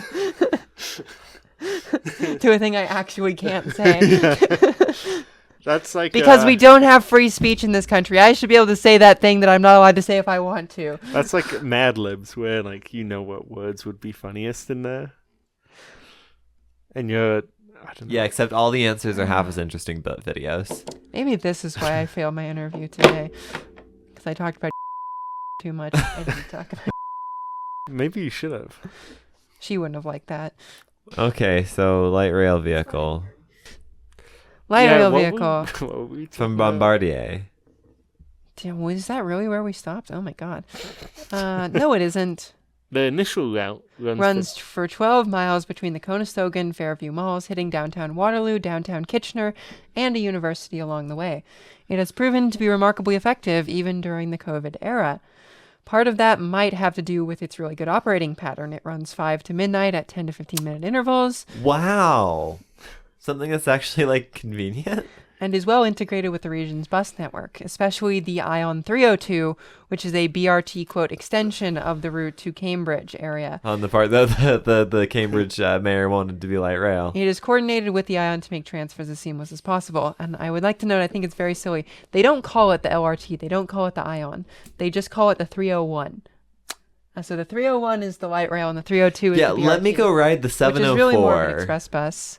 To a thing I actually can't say. Yeah. That's because we don't have free speech in this country. I should be able to say that thing that I'm not allowed to say if I want to. That's like Mad Libs, where what words would be funniest in there. And I don't know. Yeah, except all the answers are half as interesting but videos. Maybe this is why I failed my interview today. Because I talked about too much. I didn't talk about Maybe you should have. She wouldn't have liked that. Okay, so light rail vehicle. Light rail vehicle. From Bombardier. Damn, is that really where we stopped? Oh my god. No, it isn't. The initial route runs for 12 miles between the Conestoga and Fairview malls, hitting downtown Waterloo, downtown Kitchener, and a university along the way. It has proven to be remarkably effective even during the COVID era. Part of that might have to do with its really good operating pattern. It runs 5 to midnight at 10 to 15 minute intervals. Wow. Something that's actually convenient. and is well integrated with the region's bus network, especially the Ion 302, which is a BRT quote extension of the route to Cambridge area. On the part that the Cambridge mayor wanted to be light rail. It is coordinated with the Ion to make transfers as seamless as possible. And I would like to note, I think it's very silly. They don't call it the LRT. They don't call it the Ion. They just call it the 301. So the 301 is the light rail and the 302 is the BRT. Yeah, let me go ride the 704. Which is really more of an express bus.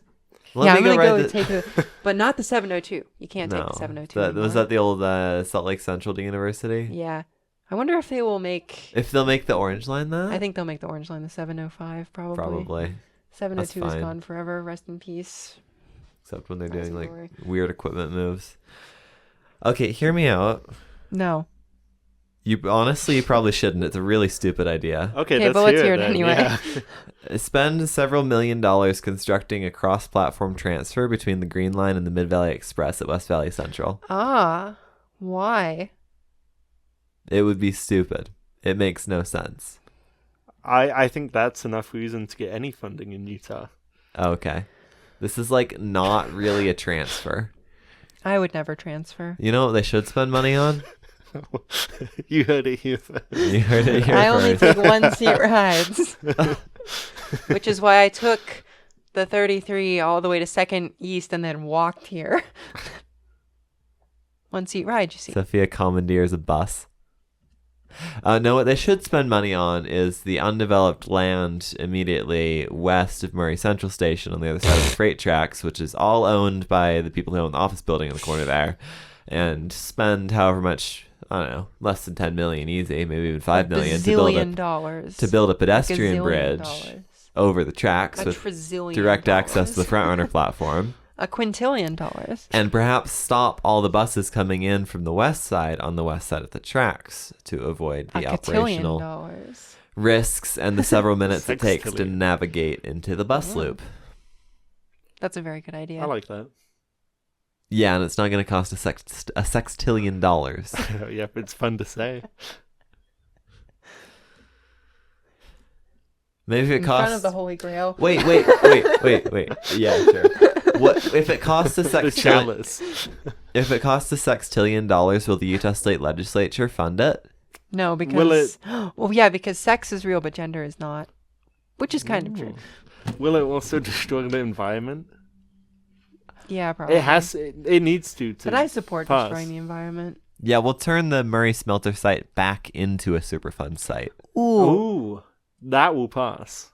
I'm going to go take but not the 702. You can't take No, the 702 was that the old Salt Lake Central to University? Yeah. I wonder if they will make... If they'll make the Orange Line that? I think they'll make the Orange Line the 705, probably. Probably. 702 That's is fine. gone forever. Rest in peace. Except when they're That's doing like glory. weird equipment moves. Okay, hear me out. No. You probably shouldn't. It's a really stupid idea. Okay, but let's hear it then. anyway. Yeah. Spend several $1 million constructing a cross-platform transfer between the Green Line and the Mid-Valley Express at West Valley Central. Why? It would be stupid. It makes no sense. I think that's enough reason to get any funding in Utah. Okay. This is like not really a transfer. I would never transfer. You know what they should spend money on? You heard it here first. You heard it here I only first. take one-seat rides. Which is why I took the 33 all the way to 2nd East and then walked here. One-seat ride, you see. Sophia commandeers a bus. No, what they should spend money on is the undeveloped land immediately west of Murray Central Station on the other side of the freight tracks, which is all owned by the people who own the office building in the corner there, and spend however much, I don't know, less than $10 million easy, maybe even $5 million to build a pedestrian bridge over the tracks with direct access to the Frontrunner platform. A quintillion dollars. And perhaps stop all the buses coming in from the west side on the west side of the tracks to avoid the operational risks and the several minutes it takes to navigate into the bus loop. That's a very good idea. I like that. Yeah, and it's not going to cost a sextillion dollars. Yep, it's fun to say. Maybe it costs... In front of the Holy Grail. Wait. Yeah, sure. What if it costs a If it costs a sextillion dollars, will the Utah State Legislature fund it? No, because... Will it... Well, yeah, because sex is real, but gender is not. Which is kind of true. Will it also destroy the environment? Yeah, probably. It needs to But I support destroying the environment. Yeah, we'll turn the Murray Smelter site back into a Superfund site. Ooh. That will pass.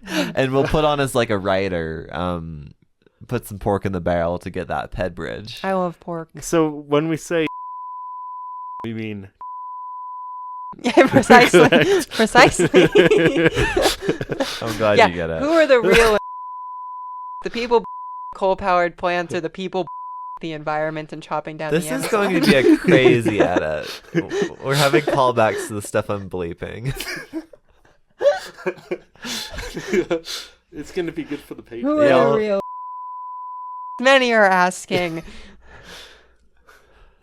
And we'll put on as like a writer, put some pork in the barrel to get that ped bridge. I love pork. So when we say we mean... Yeah, precisely. Precisely. I'm glad you get it. Who are the real... The people coal-powered plants or the people the environment and chopping down the This is going to be a crazy edit. We're having callbacks to the stuff I'm bleeping. It's going to be good for the paper. Who are the real... Many are asking.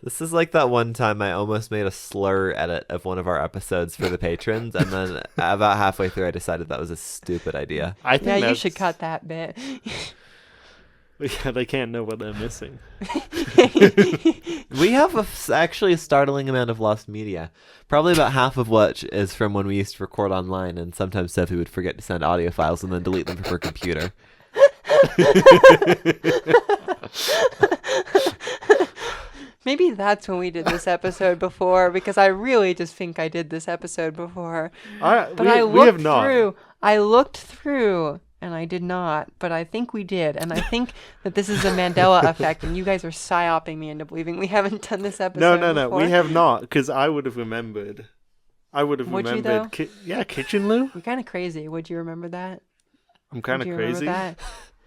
This is like that one time I almost made a slur edit of one of our episodes for the patrons, and then about halfway through I decided that was a stupid idea. I think you should cut that bit. Yeah, they can't know what they're missing. We have actually a startling amount of lost media. Probably about half of which is from when we used to record online, and sometimes Sophie would forget to send audio files and then delete them from her computer. Maybe that's when we did this episode before, because I really just think I did this episode before. But we have not. I looked through, and I did not, but I think we did. And I think that this is a Mandela effect, and you guys are psyoping me into believing we haven't done this episode No, before. we have not, because I would have remembered. Would you, though? Kitchenloo. You're kind of crazy. Would you remember that? I'm kind of crazy. That?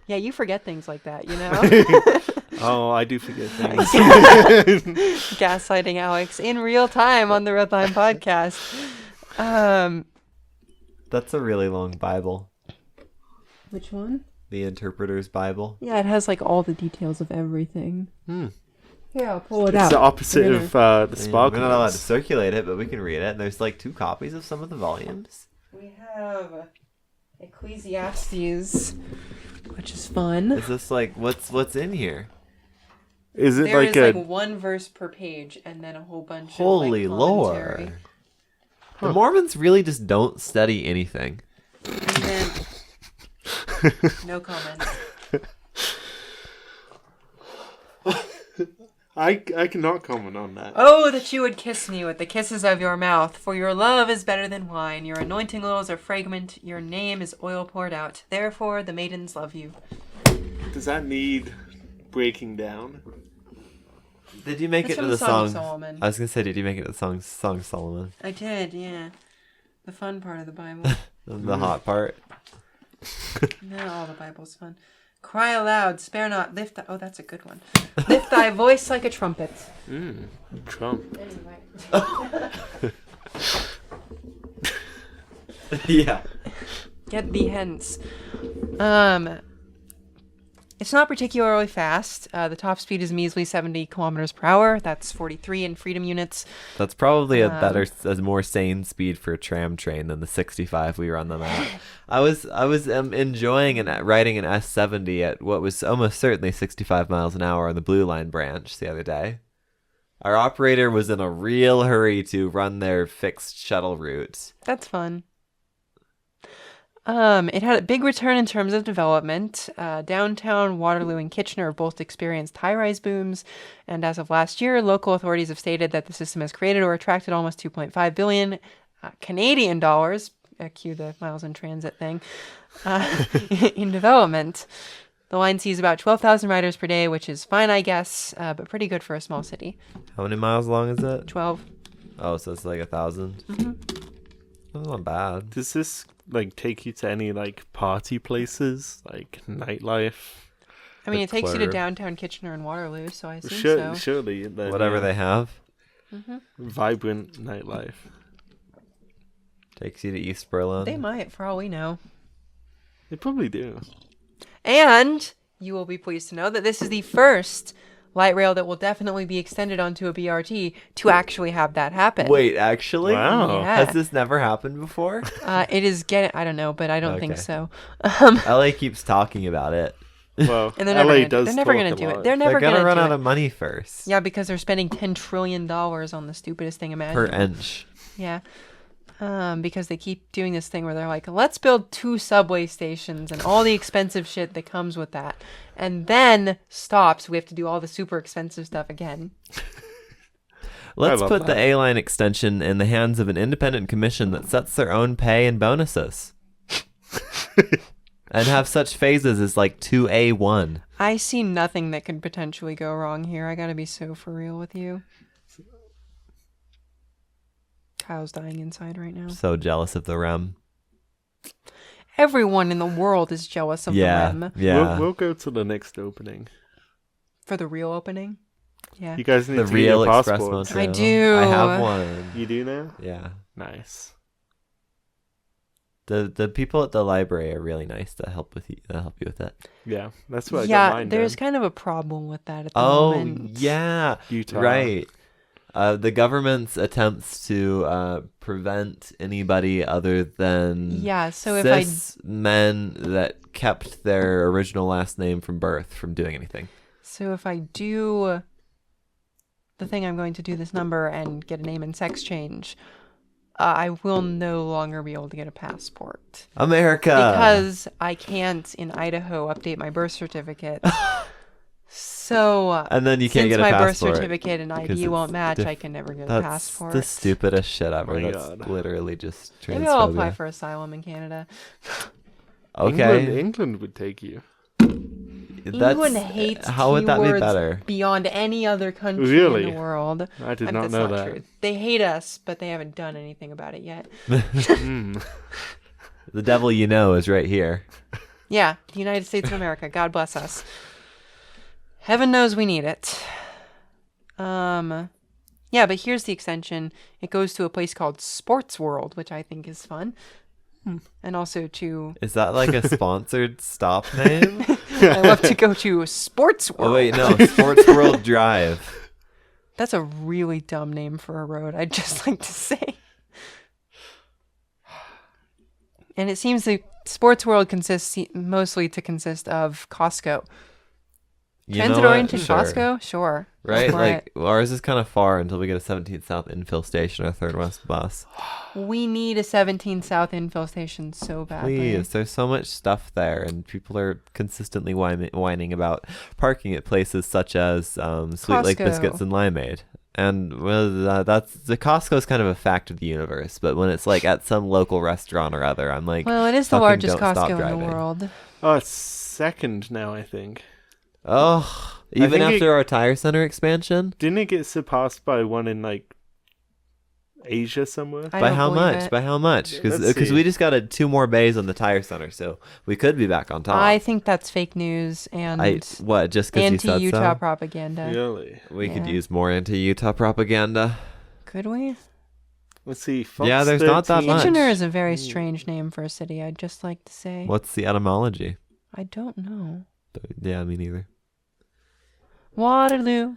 Yeah, you forget things like that, you know? Oh, I do forget things. Gaslighting Alex in real time on the Redline podcast. That's a really long Bible. Which one? The Interpreter's Bible. Yeah, it has like all the details of everything. Here, I'll pull it It's out. the opposite of the Sparkle. We're not allowed to circulate it, but we can read it. And there's like 2 copies of some of the volumes. We have Ecclesiastes, which is fun. Is this like what's in here? Is it There like is a... like one verse per page, and then a whole bunch Holy of like commentary. Lord. The Mormons really just don't study anything. And then no comment. I cannot comment on that. Oh, that you would kiss me with the kisses of your mouth, for your love is better than wine. Your anointing oils are fragrant. Your name is oil poured out. Therefore, the maidens love you. Does that need breaking down? Did you make It's it to from the Song of song? Solomon. I was gonna say, did you make it to the song Solomon? I did, yeah. The fun part of the Bible. The hot part. No, all the Bible's fun. Cry aloud, spare not, lift thy... Oh, that's a good one. Lift thy voice like a trumpet. Trump. Anyway. Yeah. Get thee hence. It's not particularly fast. The top speed is measly 70 kilometers per hour. That's 43 in freedom units. That's probably a more sane speed for a tram train than the 65 we run them at. I was enjoying riding an S70 at what was almost certainly 65 miles an hour on the Blue Line branch the other day. Our operator was in a real hurry to run their fixed shuttle route. That's fun. It had a big return in terms of development. Downtown, Waterloo, and Kitchener have both experienced high-rise booms, and as of last year, local authorities have stated that the system has created or attracted almost 2.5 billion Canadian dollars, cue the miles in transit thing, in development. The line sees about 12,000 riders per day, which is fine, I guess, but pretty good for a small city. How many miles long is it? 12. Oh, so it's like 1,000? Mm-hmm. That's not bad. Does this like take you to any like party places, like nightlife? I mean, The it takes you to club. downtown Kitchener and Waterloo, so I assume so. Surely. Then, Whatever they have. Vibrant nightlife. Takes you to East Berlin. They might, for all we know. They probably do. And you will be pleased to know that this is the first light rail that will definitely be extended onto a BRT to actually have that happen. Wait, actually? Wow. Yeah. Has this never happened before? It is I don't know, but I don't think Okay. so. LA keeps talking about it. Well, And they're LA never does. they're never talk gonna a do lot. it. They're never They're gonna gonna run do out it. of money first. Yeah, because they're spending $10 trillion on the stupidest thing Per imaginable. inch. Yeah. Because they keep doing this thing where they're like, let's build 2 subway stations and all the expensive shit that comes with that. And then stops. We have to do all the super expensive stuff again. Let's love put the that. A-line extension in the hands of an independent commission that sets their own pay and bonuses. And have such phases as like 2A1. I see nothing that could potentially go wrong here. I gotta be so for real with you. Kyle's dying inside right now. So jealous of the REM. Everyone in the world is jealous of the REM. Yeah. We'll go to the next opening. For the real opening? Yeah. You guys need The to real get your Express passports. Montreal. I do. I have one. You do now? Yeah. Nice. The people at the library are really nice to help with you. Help you with it. Yeah, that's what I got Yeah, mine there's done. kind of a problem with that at the Oh moment. yeah, Utah. right. The government's attempts to prevent anybody other than Yeah, so if I cis men that kept their original last name from birth from doing anything. do the thing I'm going to do this number and get a name and sex change, I will no longer be able to get a passport. America. Because I can't in Idaho update my birth certificate. So And then you can't since get a my passport. birth certificate and 'cause ID it's won't match, diff- I can never get a That's passport. the stupidest shit ever. My That's God. literally just transphobia. Maybe I'll apply for asylum in Canada. Okay. England would take you. England hates How would that be keywords better? beyond any other country Really? in the world. I did And not that's know not that. true. They hate us, but they haven't done anything about it yet. Mm. The devil you know is right here. Yeah, the United States of America. God bless us. Heaven knows we need it. Yeah, but here's the extension. It goes to a place called Sports World, which I think is fun. And also to... Is that like a sponsored stop name? I love to go to Sports World. Oh wait, no, Sports World Drive. That's a really dumb name for a road, I'd just like to say. And it seems the Sports World consists mostly to consist of Costco. You know Transit-oriented what? Sure. Costco? Sure. Go Right? for Like, ours is kind of far until we get a 17th South infill station or 3rd West bus. it. We need a 17 South infill station so badly. Please, there's so much stuff there, and people are consistently whining about parking at places such as Sweet Lake Costco. Biscuits and Limeade. And well, that's the Costco's kind of a fact of the universe, but when it's like at some local restaurant or other, I'm like, Well, it is the fucking largest don't stop Costco in driving. the world. Oh, it's second now, I think. Oh, even think after our tire center expansion? Didn't it get surpassed by one in like Asia somewhere? I By don't how believe much? it. By how much? Let's Because see. we just got 2 more bays on the tire center, so we could be back on top. I think that's fake news and What? Just because you said anti-Utah so? propaganda. Really? We could Yeah. use more anti-Utah propaganda. Could we? Let's see. Fox Yeah, there's not that 13. much. Kitchener is a very strange name for a city, I'd just like to say. What's the etymology? I don't know. Yeah, me neither. Waterloo.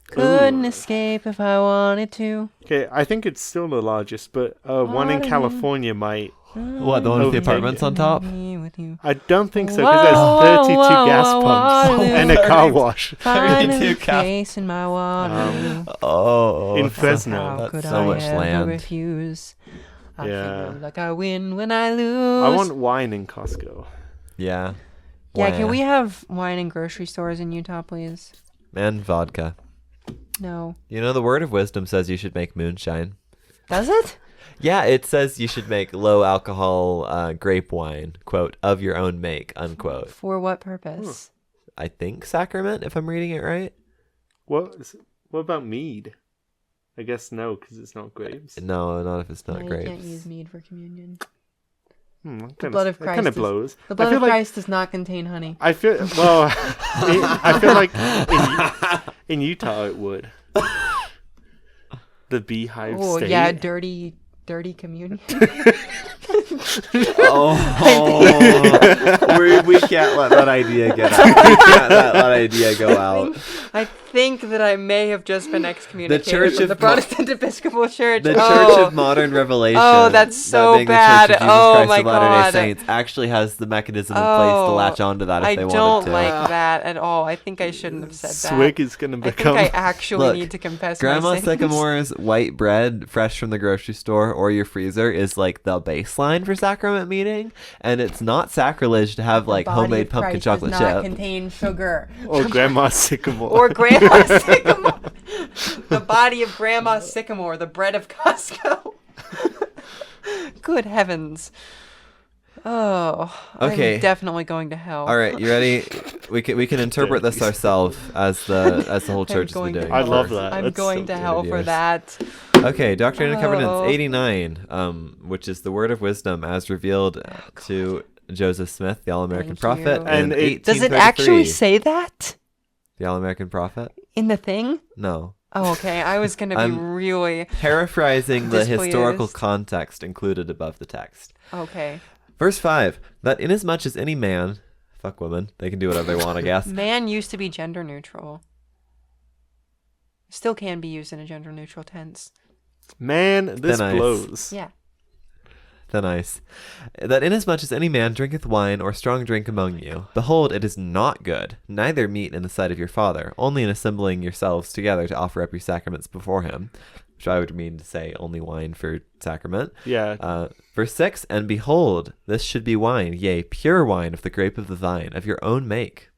Couldn't Ooh. escape if I wanted to. Okay, I think it's still the largest, but one in Waterloo. California might. What, the one with the Okay. apartments on top? Me with you. I don't think so, Whoa, because there's 32 whoa, gas whoa, pumps Waterloo. and a car wash. Finally 32 cap- facing my Waterloo. Oh, In so- Fresno. How That's could so I much ever land. refuse? I Yeah. feel like I win when I lose. I want wine in Costco. Yeah. Yeah, Wah. can we have wine in grocery stores in Utah, please? And vodka. No. You know, the word of wisdom says you should make moonshine. Does it? Yeah, it says you should make low alcohol grape wine, quote, of your own make, unquote. For what purpose? I think sacrament, if I'm reading it right. What about mead? I guess no, because it's not grapes. No, not if it's No, not you grapes. can't use mead for communion. The blood of That kind Christ of blows. The blood I feel of like, Christ does not contain honey. I feel I feel like in Utah it would. The beehive Oh, state. yeah, dirty communion. We can't let that idea get out. We can't let that idea go out. I think that I may have just been excommunicated Church from of the Mo- Protestant Episcopal Church. The Oh. Church of Modern Revelation. Oh, that's so that being bad. The Church of Jesus Oh, Christ my of Latter-day God. Saints actually has the mechanism in place to Oh, latch onto that if I they don't wanted to. like that at all. I think I shouldn't have said that. Swig is gonna I become. think I actually Look, need to confess Grandma my sins. Sycamore's white bread, fresh from the grocery store or your freezer, is like the baseline for sacrament meeting, and it's not sacrilege to have like The body homemade of pumpkin Christ chocolate does not chip. contain sugar. Or Grandma Sycamore. Or Grandma Sycamore. The body of Grandma Sycamore, the bread of Costco. Good heavens. Oh, Okay. I'm definitely going to hell. All right, you ready? We can interpret this ourselves as the whole church has been going to doing. I hell. love for- that. I'm That's going so to hell good, for yes. that. Okay, Doctrine and Covenants Oh. 89, which is the word of wisdom as revealed to Joseph Smith, the All-American Thank Prophet, you. in And it- Does it 1833. actually say that The All-American Prophet? in the thing? No. Oh, okay. I was going to be I'm- really... Paraphrasing the Displeased. historical context included above the text. Okay. Verse 5, that inasmuch as any man, fuck women, they can do whatever they want, I guess. Man used to be gender neutral. Still can be used in a gender neutral tense. Man, this Then ice. blows. Yeah. The nice. That inasmuch as any man drinketh wine or strong drink among you, behold, it is not good, neither meat in the sight of your Father, only in assembling yourselves together to offer up your sacraments before him. Which I would mean to say only wine for sacrament. Yeah. Verse 6, and behold, this should be wine, yea, pure wine of the grape of the vine, of your own make.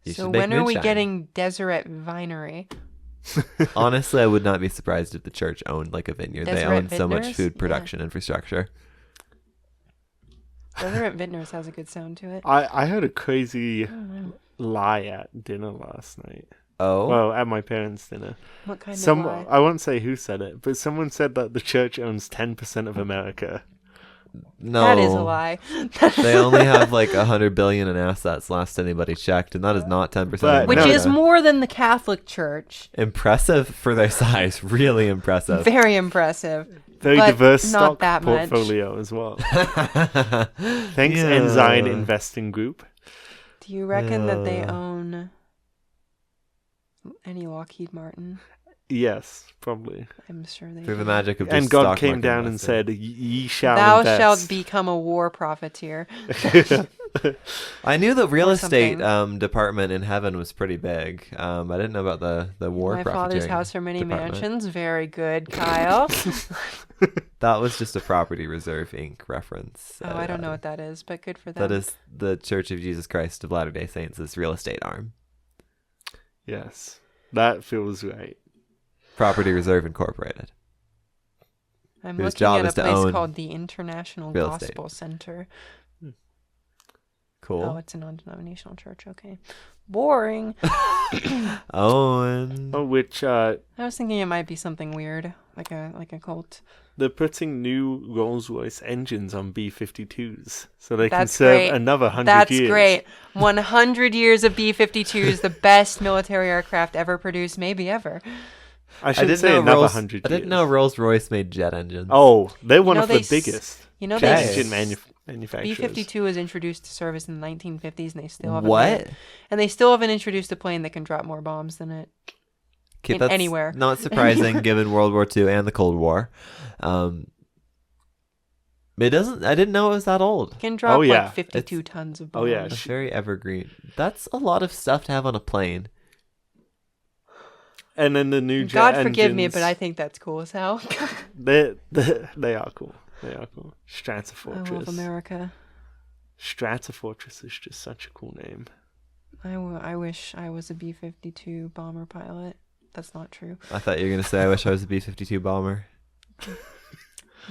You So should make when are we moonshine. getting Deseret Vinery? Honestly, I would not be surprised if the church owned like a vineyard. They Deseret own so much Vintners? food Yeah. production infrastructure. Deseret Vintners has a good sound to it. I heard a crazy know. lie at dinner last night. Oh? Well, at my parents' dinner. What kind of lie? I won't say who said it, but someone said that the church owns 10% of America. No. That is a lie. They only have like $100 billion in assets last anybody checked, and that is not 10%. But of Which no, America. is more than the Catholic Church. Impressive for their size. Really impressive. Very impressive. Very But diverse not stock that much. portfolio as well. Thanks, Yeah. Ensign Investing Group. Do you reckon that they Yeah. own any Lockheed Martin? Yes, probably. I'm sure they Through do. the magic of And just God stock came market down and investing. said, "Ye shall Thou invest." shalt become a war profiteer. I knew the real Or estate something. department in heaven was pretty big. I didn't know about the war My father's profiteering house are many department. mansions. Very good, Kyle. That was just a Property Reserve Inc. reference. Oh, I don't know what that is, but good for them. That is the Church of Jesus Christ of Latter-day Saints' real estate arm. Yes, that feels right. Property Reserve Incorporated. I'm whose looking job at a is to place own called the International real estate. Gospel Center. Cool. Oh, it's a non-denominational church. Okay. Boring. Owen. Oh, which I was thinking it might be something weird, like a cult. they're putting new Rolls-Royce engines on B-52s, so they can That's serve great. another 100 That's years. great. 100 years of B-52s, the best military aircraft ever produced, maybe ever. I should say another 100 years. I didn't know Rolls-Royce made jet engines. Oh, they're one know of they the biggest You know, Okay. they engine manufacturers. B-52 was introduced to service in the 1950s, and they still haven't What? made it. And they still haven't introduced a plane that can drop more bombs than it. Okay, in that's anywhere. not surprising given World War II and the Cold War. It doesn't. I didn't know it was that old. Can drop yeah. like 52 tons of bombs. Oh, yeah. It's very evergreen. That's a lot of stuff to have on a plane. And then the new jet God forgive me, engines, but I think that's cool as hell. they are cool. They are cool. I love Stratofortress. America. Stratofortress is just such a cool name. I wish I was a B-52 bomber pilot. That's not true. I thought you were gonna say, "I wish I was a B-52 bomber."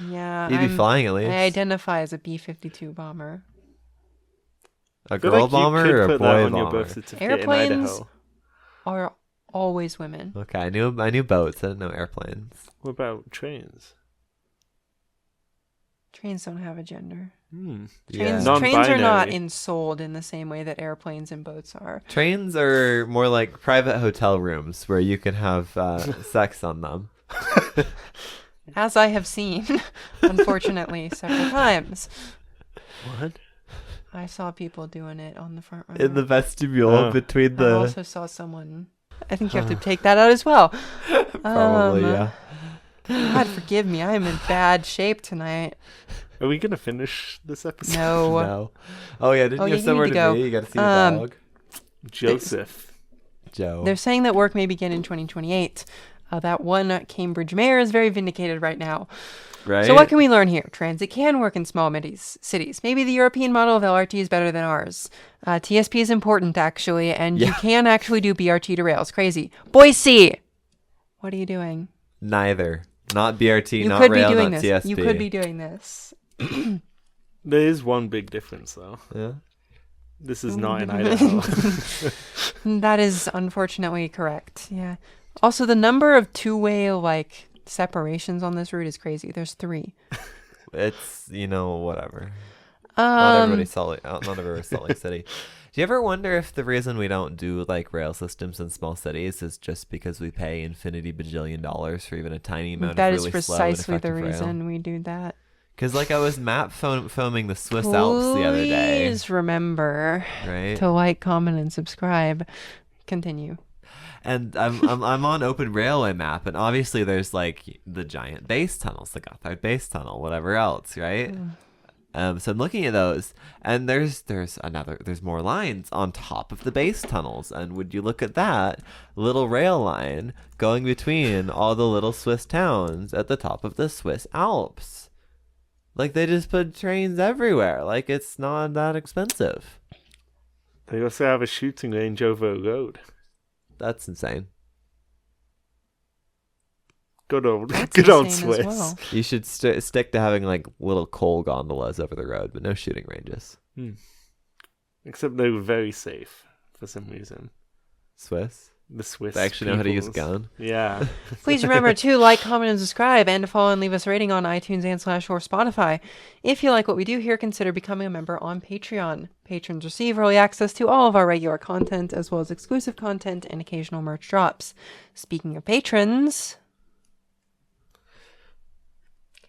Yeah, You'd be flying at least. I identify as a B-52 bomber. A I feel girl like you bomber could or a put boy that on bomber? your birth certificate Airplanes in Idaho. are always women. Okay, I knew boats. I didn't know airplanes. What about trains? Trains don't have a gender. Hmm. Trains, Yeah. trains are not Non-binary. ensouled in the same way that airplanes and boats are. Trains are more like private hotel rooms where you can have sex on them. As I have seen, unfortunately, several times. What? I saw people doing it on the front row. In the vestibule Oh. between I the... also saw someone. I think you have to take that out as well. Probably, yeah. God forgive me, I am in bad shape tonight. Are we gonna finish this episode? No. No. Oh, yeah, didn't Oh, you yeah, have you somewhere need to to go. be? You got to see the dog? Joseph. Joe. They're saying that work may begin in 2028. That one Cambridge mayor is very vindicated right now. Right? So what can we learn here? Transit can work in small cities. Maybe the European model of LRT is better than ours. TSP is important, actually, and you Yeah. can actually do BRT to rails. Crazy. Boise! What are you doing? Neither. Not BRT, You not could rail, be doing not this. TSP. You could be doing this. There is one big difference, though. Yeah. This is not in Idaho. That is unfortunately correct. Yeah. Also, the number of two-way separations on this route is crazy. There's 3. It's, whatever. Not everybody's Salt Lake City. Do you ever wonder if the reason we don't do rail systems in small cities is just because we pay infinity bajillion dollars for even a tiny amount That of is really slow and precisely the effective rail? reason we do that. Because I was map foaming the Swiss Alps the other day, Please remember right? to like, comment, and subscribe. Continue. And I'm on Open Railway Map, and obviously there's the giant base tunnels, the Gotthard Base Tunnel, whatever else, right? So I'm looking at those, and there's more lines on top of the base tunnels, and would you look at that little rail line going between all the little Swiss towns at the top of the Swiss Alps? They just put trains everywhere. It's not that expensive. They also have a shooting range over a road. That's insane. Good old That's Swiss. insane as well. You should stick to having little coal gondolas over the road, but no shooting ranges. Except they were very safe for some reason. Swiss? The Swiss They actually know how to use a peoples. gun. Yeah. Please remember to like, comment, and subscribe, and to follow and leave us a rating on iTunes and / or Spotify. If you like what we do here, consider becoming a member on Patreon. Patrons receive early access to all of our regular content, as well as exclusive content and occasional merch drops. Speaking of patrons,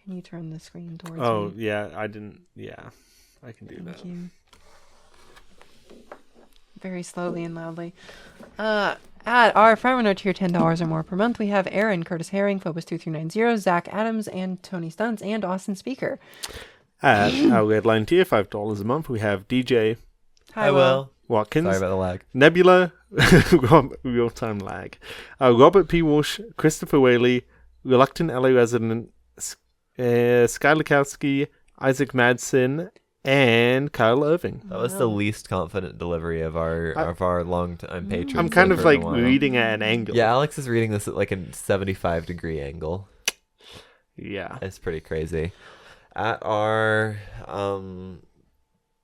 can you turn the screen towards Oh, me? yeah. I didn't. Yeah. I can do that. Thank you. Very slowly and loudly. At our front runner tier, $10 or more per month, we have Aaron, Curtis Herring, Phobos2390, Zach Adams, and Tony Stunts, and Austin Speaker. At our red line tier, $5 a month, we have DJ Hi, Will. Watkins, Sorry about the lag. Nebula, real-time lag, Robert P. Walsh, Christopher Whaley, Reluctant LA resident Sky Lukowski, Isaac Madsen, and Kyle Irving. That was the least confident delivery of our long-time patrons. I'm kind of for a like while. reading at an angle. Yeah, Alex is reading this at like a 75-degree angle. Yeah. It's pretty crazy. At our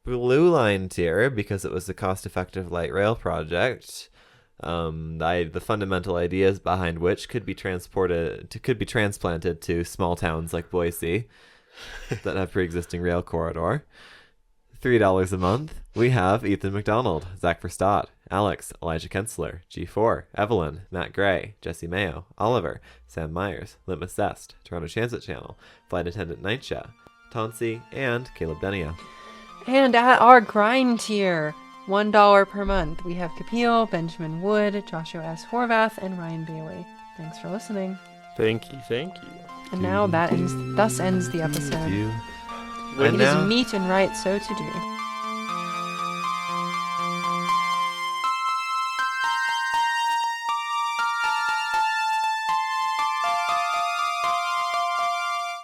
blue line tier, because it was a cost-effective light rail project, the fundamental ideas behind which could be transplanted to small towns like Boise that have pre-existing rail corridor. $3 a month, we have Ethan McDonald, Zach Verstaat, Alex, Elijah Kensler, G4, Evelyn, Matt Gray, Jesse Mayo, Oliver, Sam Myers, Litmus Zest, Toronto Transit Channel, Flight Attendant Nightsha, Tonsi, and Caleb Denio. And at our grind tier, $1 per month, we have Kapil, Benjamin Wood, Joshua S. Horvath, and Ryan Bailey. Thanks for listening. Thank you. And now thus ends the episode. And It is now, meet and right so to do.